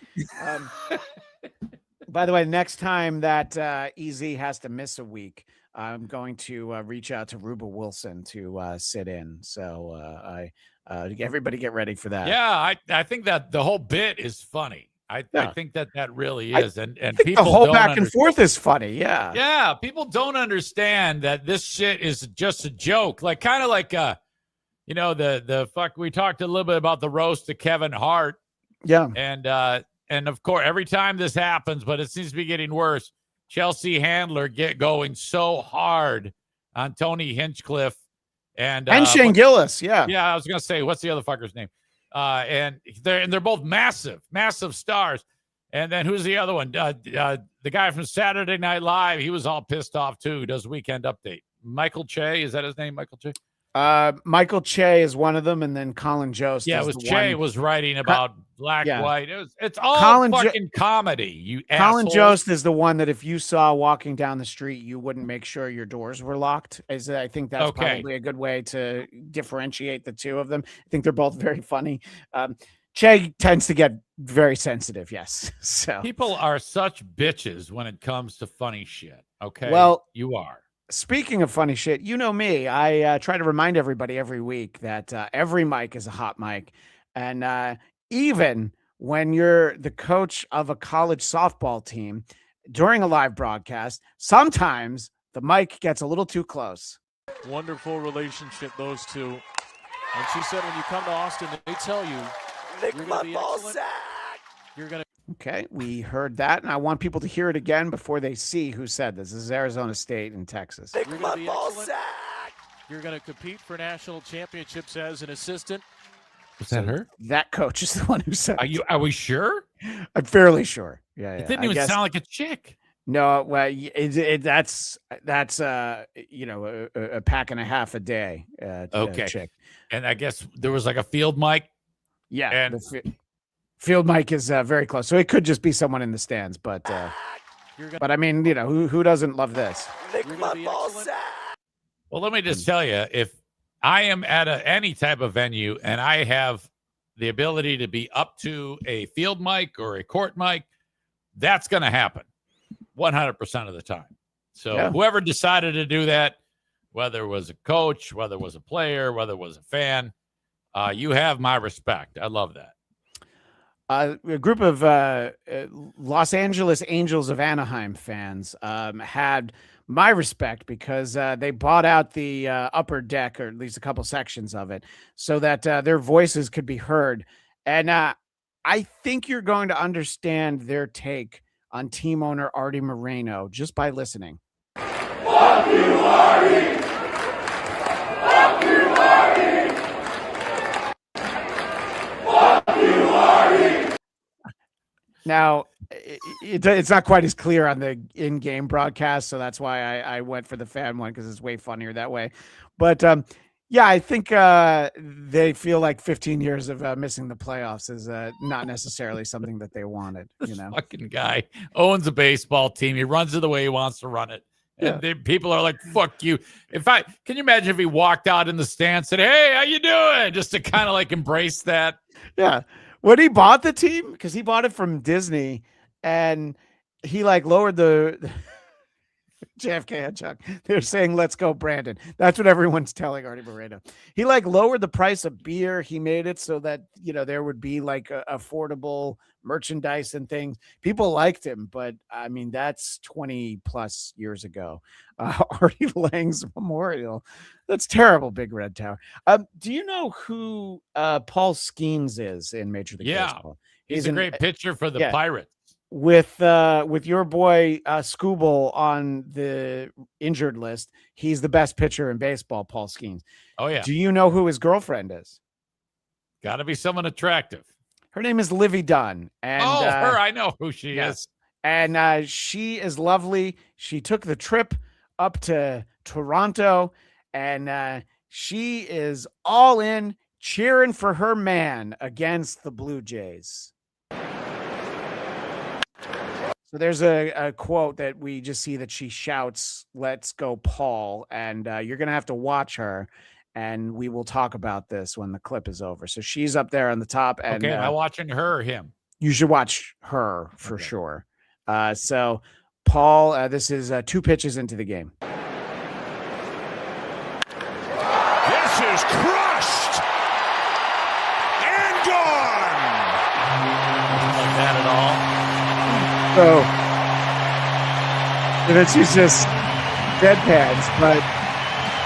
By the way, next time that EZ has to miss a week, I'm going to reach out to Ruba Wilson to sit in. So everybody get ready for that. Yeah, I think that the whole bit is funny. I think that really is. And people the whole don't back and forth is funny. Yeah. Yeah. People don't understand that this shit is just a joke. Like kind of like, the fuck, we talked a little bit about the roast of Kevin Hart. Yeah. And of course, every time this happens, but it seems to be getting worse, Chelsea Handler get going so hard on Tony Hinchcliffe and Shane Gillis. Yeah. Yeah. I was going to say, what's the other fucker's name? And they're both massive stars. And then who's the other one? The guy from Saturday Night Live. He was all pissed off too. Does Weekend Update. Michael Che. Is that his name? Michael Che? Michael Che is one of them. And then Colin Jost. Yeah, it was Che was writing about black, white. It's all fucking comedy. Colin Jost is the one that if you saw walking down the street, you wouldn't make sure your doors were locked. I think that's probably a good way to differentiate the two of them. I think they're both very funny. Che tends to get very sensitive. Yes. So people are such bitches when it comes to funny shit. Okay. Well, you are. Speaking of funny shit, you know me. I try to remind everybody every week that every mic is a hot mic. And even when you're the coach of a college softball team during a live broadcast, sometimes the mic gets a little too close. Wonderful relationship, those two. And she said when you come to Austin, they tell you, you're going to be excellent. You're going to. Okay, we heard that, and I want people to hear it again before they see who said this. This is Arizona State and Texas. You're going to be excellent. You're going to compete for national championships as an assistant. Was that her? That coach is the one who said. Are we sure? I'm fairly sure. Yeah, It didn't even sound like a chick. No, well, that's a pack and a half a day. Okay. Chick. And I guess there was like a field mic. Yeah, And the field mic is very close, so it could just be someone in the stands. But I mean, who doesn't love this? Well, let me just tell you, if I am at any type of venue and I have the ability to be up to a field mic or a court mic, that's going to happen 100% of the time. So whoever decided to do that, whether it was a coach, whether it was a player, whether it was a fan, you have my respect. I love that. A group of Los Angeles Angels of Anaheim fans had my respect because they bought out the upper deck, or at least a couple sections of it, so that their voices could be heard. And I think you're going to understand their take on team owner Artie Moreno just by listening. Fuck you, Artie! Fuck you, Artie! Fuck you, Artie! Now, it's not quite as clear on the in-game broadcast, so that's why I went for the fan one, because it's way funnier that way. But yeah, I think they feel like 15 years of missing the playoffs is not necessarily something that they wanted. Fucking guy owns a baseball team. He runs it the way he wants to run it. And people are like, fuck you. Can you imagine if he walked out in the stand and said, hey, how you doing? Just to kind of like embrace that. Yeah. When he bought the team, because he bought it from Disney, and he like lowered the JFK and Chuck. They're saying, let's go, Brandon. That's what everyone's telling Artie Moreno. He like lowered the price of beer. He made it so that, there would be like affordable merchandise and things. People liked him, but I mean, that's 20 plus years ago. Artie Lange's memorial. That's terrible, Big Red Tower. Do you know who Paul Skeens is in Major League Baseball? He's a great pitcher for the Pirates. With your boy Scooble on the injured list, he's the best pitcher in baseball, Paul Skeens. Oh, yeah. Do you know who his girlfriend is? Got to be someone attractive. Her name is Livy Dunn. And, her, I know who she is. And she is lovely. She took the trip up to Toronto, and she is all in, cheering for her man against the Blue Jays. So there's a quote that we just see that she shouts, "Let's go, Paul." And you're going to have to watch her, and we will talk about this when the clip is over. So she's up there on the top. And, am I watching her or him? You should watch her for sure. So Paul, this is 2 pitches into the game. This is crushed and gone. Not like that at all. So, and she's just deadpans, but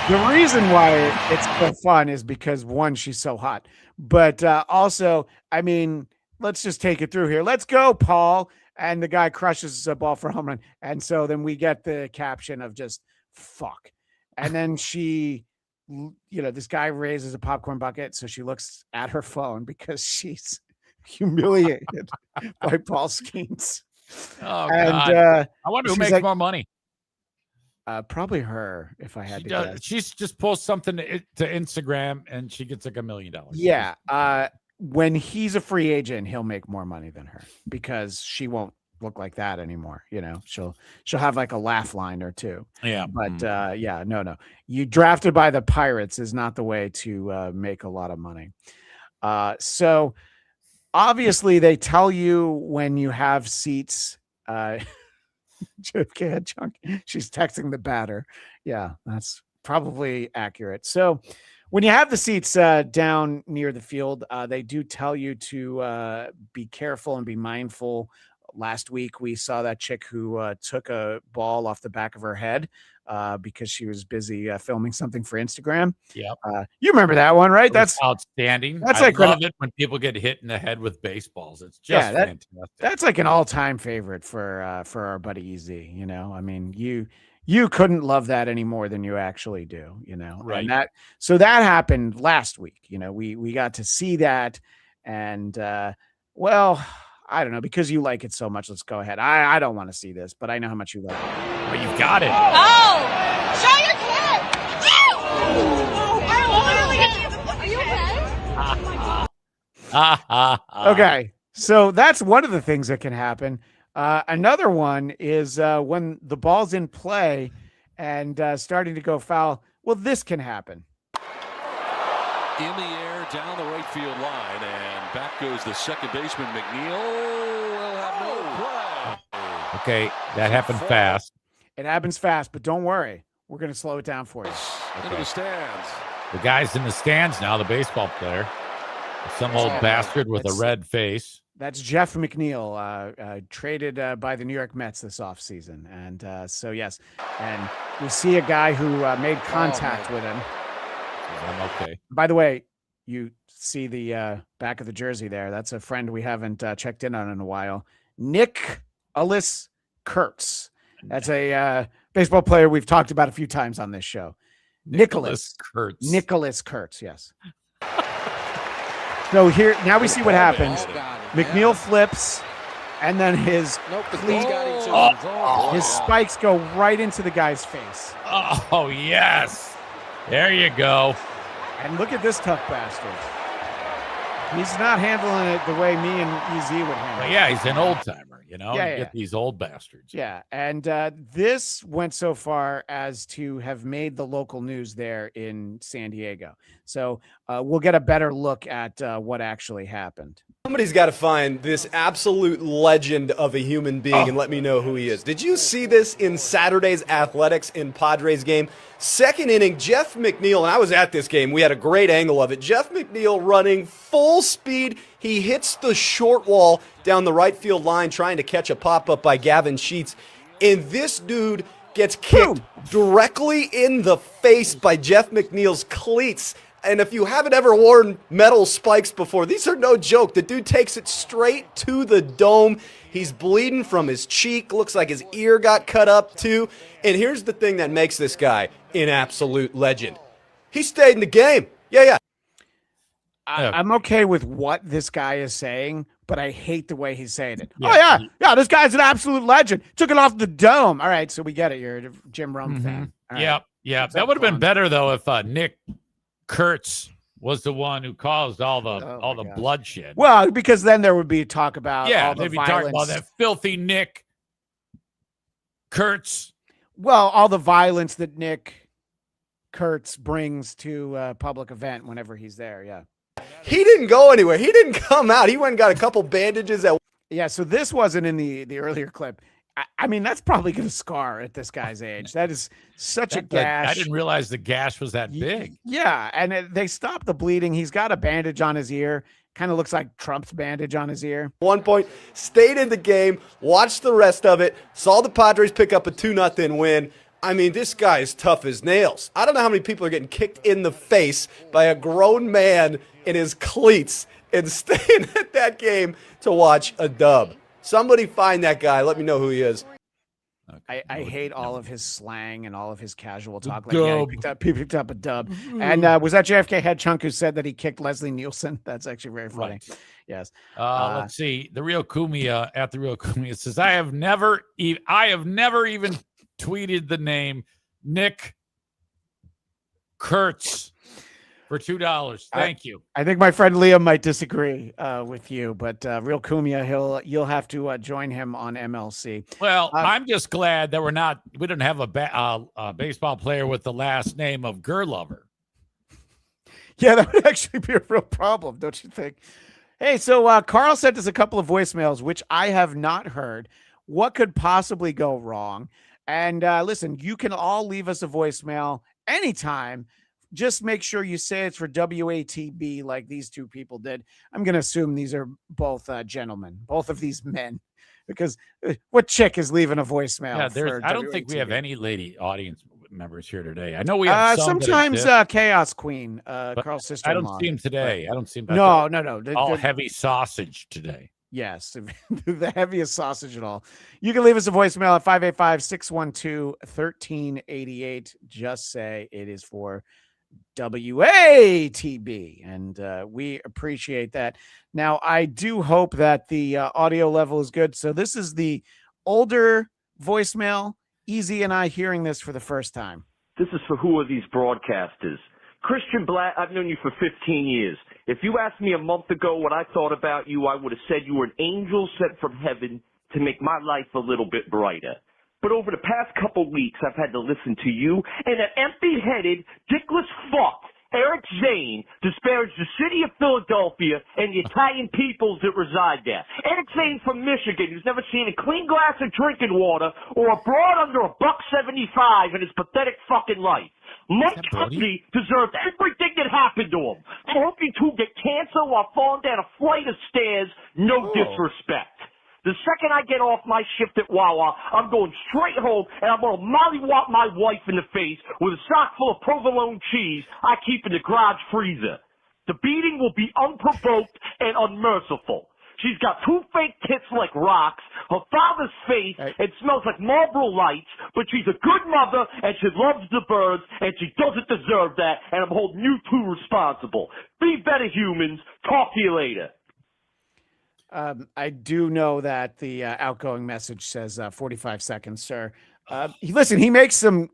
the reason why it's so fun is because, one, she's so hot, but also, I mean, let's just take it through here. Let's go, Paul. And the guy crushes a ball for a home run. And so then we get the caption of just fuck. And then she, this guy raises a popcorn bucket. So she looks at her phone because she's humiliated by Paul Skeens. Oh, and God. I wonder who makes more money. Probably her, if I had to guess. She just posts something to Instagram and she gets like $1 million. Yeah. When he's a free agent, he'll make more money than her because she won't look like that anymore. She'll have like a laugh line or two. Yeah. But no. You drafted by the Pirates is not the way to make a lot of money. So obviously they tell you when you have seats. JFK Chunk, she's texting the batter. Yeah, that's probably accurate. So when you have the seats down near the field, they do tell you to be careful and be mindful Last week, we saw that chick who took a ball off the back of her head because she was busy filming something for Instagram. Yep. You remember that one, right? That's outstanding. That's I like love it when people get hit in the head with baseballs. It's just fantastic. That's like an all-time favorite for our buddy EZ. You know, I mean, you couldn't love that any more than you actually do. You know, Right. And so that happened last week. You know, we got to see that, and well, I don't know, because you like it so much. Let's go ahead. I don't want to see this, but I know how much you like it. Well, you've got it. Oh! Show your kid! Are you okay? Okay, so that's one of the things that can happen. Another one is when the ball's in play and starting to go foul. Well, this can happen. In the air, down the right field line, and back goes the second baseman, McNeil. Will have no play. Okay, that happened fast. It happens fast, but don't worry. We're going to slow it down for you. Into the stands. The guy's in the stands now, the baseball player. Some old bastard with a red face. That's Jeff McNeil, traded by the New York Mets this offseason. And so, yes, and we see a guy who made contact with him. I'm okay. By the way, you see the back of the jersey there. That's a friend we haven't checked in on in a while. Nicholas Kurtz. That's a baseball player we've talked about a few times on this show. Nicholas Kurtz. Nicholas Kurtz, yes. So here, now we see what happens. McNeil flips, and then his spikes go right into the guy's face. Oh, yes. There you go. And look at this tough bastard. He's not handling it the way me and EZ would handle it. Yeah, he's an old timer, you know? Yeah, You get these old bastards. Yeah, and this went so far as to have made the local news there in San Diego. So we'll get a better look at what actually happened. Somebody's got to find this absolute legend of a human being and let me know who he is. Did you see this in Saturday's Athletics in Padres game? Second inning, Jeff McNeil, and I was at this game. We had a great angle of it. Jeff McNeil running full speed. He hits the short wall down the right field line trying to catch a pop-up by Gavin Sheets. And this dude gets kicked directly in the face by Jeff McNeil's cleats. And if you haven't ever worn metal spikes before, these are no joke. The dude takes it straight to the dome. He's bleeding from his cheek. Looks like his ear got cut up too. And here's the thing that makes this guy an absolute legend. He stayed in the game. Yeah. I'm okay with what this guy is saying, but I hate the way he's saying it. Yeah. Oh, yeah, this guy's an absolute legend. Took it off the dome. All right, so we get it. You're a Jim Rome fan. All right. Yep. That would have been better, though, if Nick Kurtz was the one who caused all the bloodshed. Well, because then there would be talk about all the they'd be violence. talking about that filthy Nick Kurtz. Well, all the violence that Nick Kurtz brings to a public event whenever he's there. Yeah. He didn't go anywhere. He didn't come out. He went and got a couple bandages. Yeah, so this wasn't in the earlier clip. I mean, that's probably going to scar at this guy's age. That is such a gash. I didn't realize the gash was that big. Yeah, and they stopped the bleeding. He's got a bandage on his ear. Kind of looks like Trump's bandage on his ear. 1 point, stayed in the game, watched the rest of it, saw the Padres pick up a 2-0 win. I mean, this guy is tough as nails. I don't know how many people are getting kicked in the face by a grown man in his cleats and staying at that game to watch a dub. Somebody find that guy. Let me know who he is. I hate all of his slang and all of his casual talk. Like, he picked up a dub. And was that JFK Head Chunk who said that he kicked Leslie Nielsen? That's actually very funny. Right. Yes. Let's see. The Real Kumia at the Real Kumia says, I have never even tweeted the name Nick Kurtz for $2. Thank you. I think my friend Liam might disagree with you, but Real Kumia, you'll have to join him on MLC. Well, I'm just glad that we didn't have a baseball player with the last name of Gerlover. Yeah, that would actually be a real problem, don't you think? Hey, so Carl sent us a couple of voicemails, which I have not heard. What could possibly go wrong? And listen, you can all leave us a voicemail anytime. Just make sure you say it's for WATB like these two people did. I'm going to assume these are both gentlemen, both of these men because what chick is leaving a voicemail? Yeah, I don't think we have any lady audience members here today. I know we have some sometimes Chaos Queen, Carl's sister. I don't see him today. I don't see him. No. All heavy sausage today. Yes, the heaviest sausage at all. You can leave us a voicemail at 585-612-1388. Just say it is for WATB, and we appreciate that. Now, I do hope that the audio level is good. So this is the older voicemail. Easy and I hearing this for the first time. This is for who are these broadcasters? Christian Bladt, I've known you for 15 years. If you asked me a month ago what I thought about you, I would have said you were an angel sent from heaven to make my life a little bit brighter. But over the past couple weeks, I've had to listen to you and an empty-headed, dickless fuck, Eric Zane, disparage the city of Philadelphia and the Italian peoples that reside there. Eric Zane from Michigan, who's never seen a clean glass of drinking water or a broad under $1.75 in his pathetic fucking life. Mike Humphrey deserved everything that happened to him. I hope you two get cancer while falling down a flight of stairs. No disrespect. The second I get off my shift at Wawa, I'm going straight home and I'm going to mollywop my wife in the face with a sock full of provolone cheese I keep in the garage freezer. The beating will be unprovoked and unmerciful. She's got two fake tits like rocks, her father's face, it smells like Marlboro Lights, but she's a good mother and she loves the birds and she doesn't deserve that, and I'm holding you two responsible. Be better humans. Talk to you later. I do know that the outgoing message says 45 seconds, sir. Listen, he makes some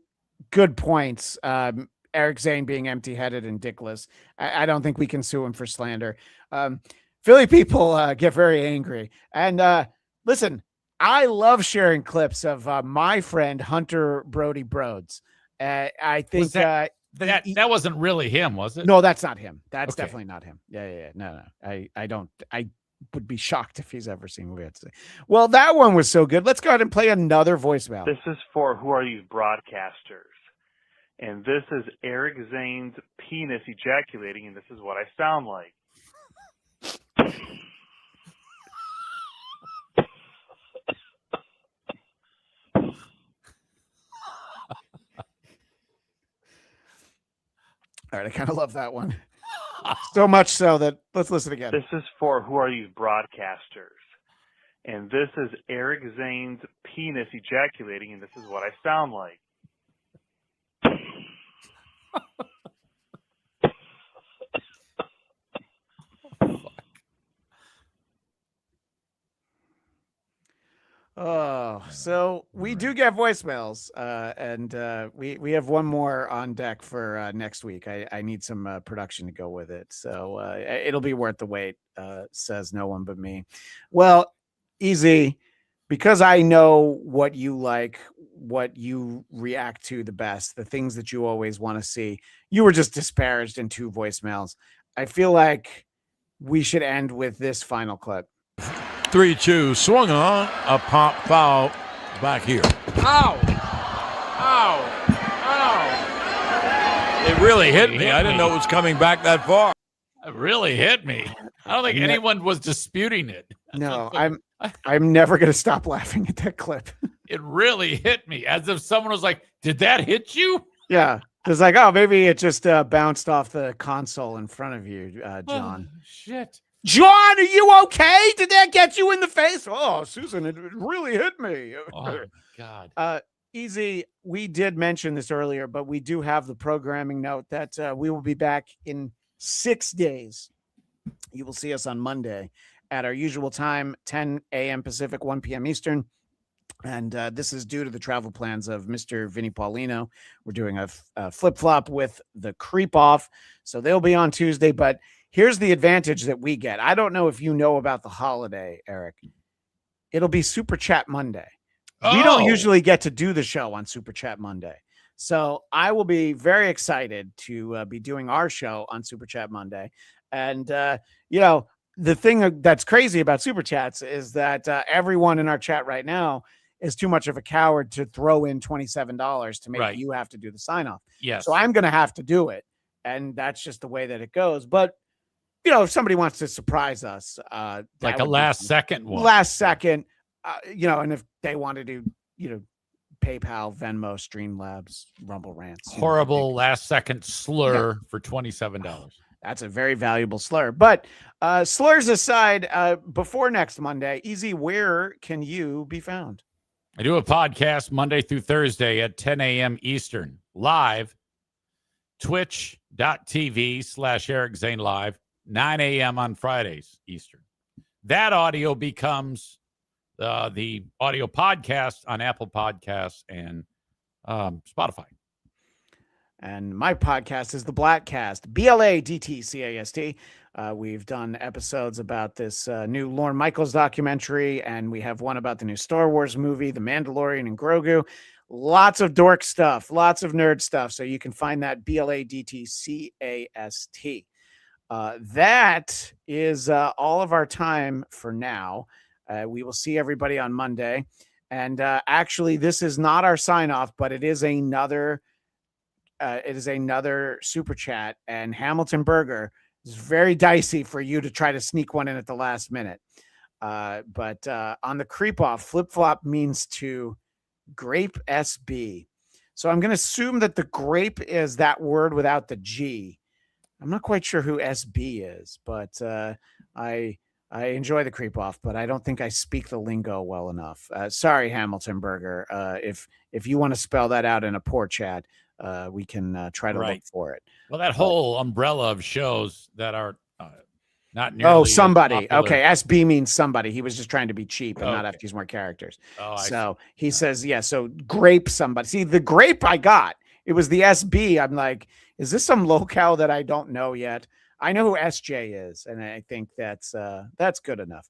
good points. Eric Zane being empty-headed and dickless. I don't think we can sue him for slander. Philly people get very angry. And listen, I love sharing clips of my friend Hunter Brody Broads. I think that wasn't really him, was it? No, that's not him. That's definitely not him. Yeah. No. I would be shocked if he's ever seen what we had to say. Well, that one was so good. Let's go ahead and play another voicemail. This is for who are these broadcasters? And this is Eric Zane's penis ejaculating, and this is what I sound like. All right, I kind of love that one. So much so that let's listen again. This is for who are these broadcasters? And this is Eric Zane's penis ejaculating, and this is what I sound like. Oh, so we do get voicemails, and we have one more on deck for next week. I need some production to go with it, so it'll be worth the wait, says no one but me. Well, easy, because I know what you like, what you react to the best, the things that you always want to see. You were just disparaged in 2 voicemails. I feel like we should end with this final clip. 3-2, swung on, a pop foul back here. Ow! It really hit me. I didn't know it was coming back that far. It really hit me. I don't think anyone was disputing it. No, I'm never going to stop laughing at that clip. It really hit me, as if someone was like, did that hit you? Yeah. It's like, oh, maybe it just bounced off the console in front of you, John. Oh, shit. John, are you okay? Did that get you in the face? Oh, Susan, it really hit me. Oh, God. Easy, we did mention this earlier, but we do have the programming note that we will be back in 6 days. You will see us on Monday at our usual time, 10 a.m. Pacific, 1 p.m. Eastern. And this is due to the travel plans of Mr. Vinny Paulino. We're doing a flip-flop with the Creep Off. So they'll be on Tuesday, but here's the advantage that we get. I don't know if you know about the holiday, Eric. It'll be Super Chat Monday. We don't usually get to do the show on Super Chat Monday. So I will be very excited to be doing our show on Super Chat Monday. And, the thing that's crazy about Super Chats is that everyone in our chat right now is too much of a coward to throw in $27 to make you have to do the sign-off. Yes. So I'm going to have to do it. And that's just the way that it goes. But if somebody wants to surprise us, like a last second one. Last second, and if they want to do, PayPal, Venmo, Streamlabs, Rumble Rants. Horrible last-second slur for $27. That's a very valuable slur. But slurs aside, before next Monday, Easy, where can you be found? I do a podcast Monday through Thursday at 10 a.m. Eastern, live, twitch.tv/Eric Zane Live, 9 a.m. on Fridays Eastern. That audio becomes the audio podcast on Apple Podcasts and Spotify. And my podcast is the Blattcast, BLADTCAST. We've done episodes about this new Lorne Michaels documentary, and we have one about the new Star Wars movie, The Mandalorian and Grogu. Lots of dork stuff, lots of nerd stuff. So you can find that BLADTCAST. That is all of our time for now. We will see everybody on Monday. And actually, this is not our sign off, but it is another super chat. And Hamilton Burger is very dicey for you to try to sneak one in at the last minute. But on the creep off, flip flop means to grape SB. So I'm going to assume that the grape is that word without the G. I'm not quite sure who SB is, but I enjoy the creep off, but I don't think I speak the lingo well enough. Sorry, Hamilton Burger. If you want to spell that out in a poor chat, we can try to look for it. Well, that whole umbrella of shows that are not nearly. Oh, somebody. Popular. Okay, SB means somebody. He was just trying to be cheap and not have to use more characters. Oh, so he says, yeah. So grape somebody. See, the grape I got. It was the SB. I'm like, is this some locale that I don't know yet? I know who SJ is, and I think that's good enough.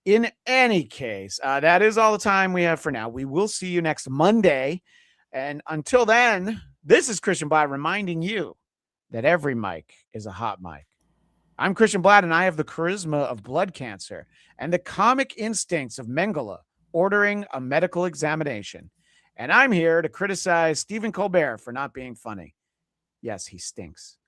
In any case, that is all the time we have for now. We will see you next Monday. And until then, this is Christian Bladt reminding you that every mic is a hot mic. I'm Christian Bladt, and I have the charisma of blood cancer and the comic instincts of Mengele ordering a medical examination. And I'm here to criticize Stephen Colbert for not being funny. Yes, he stinks.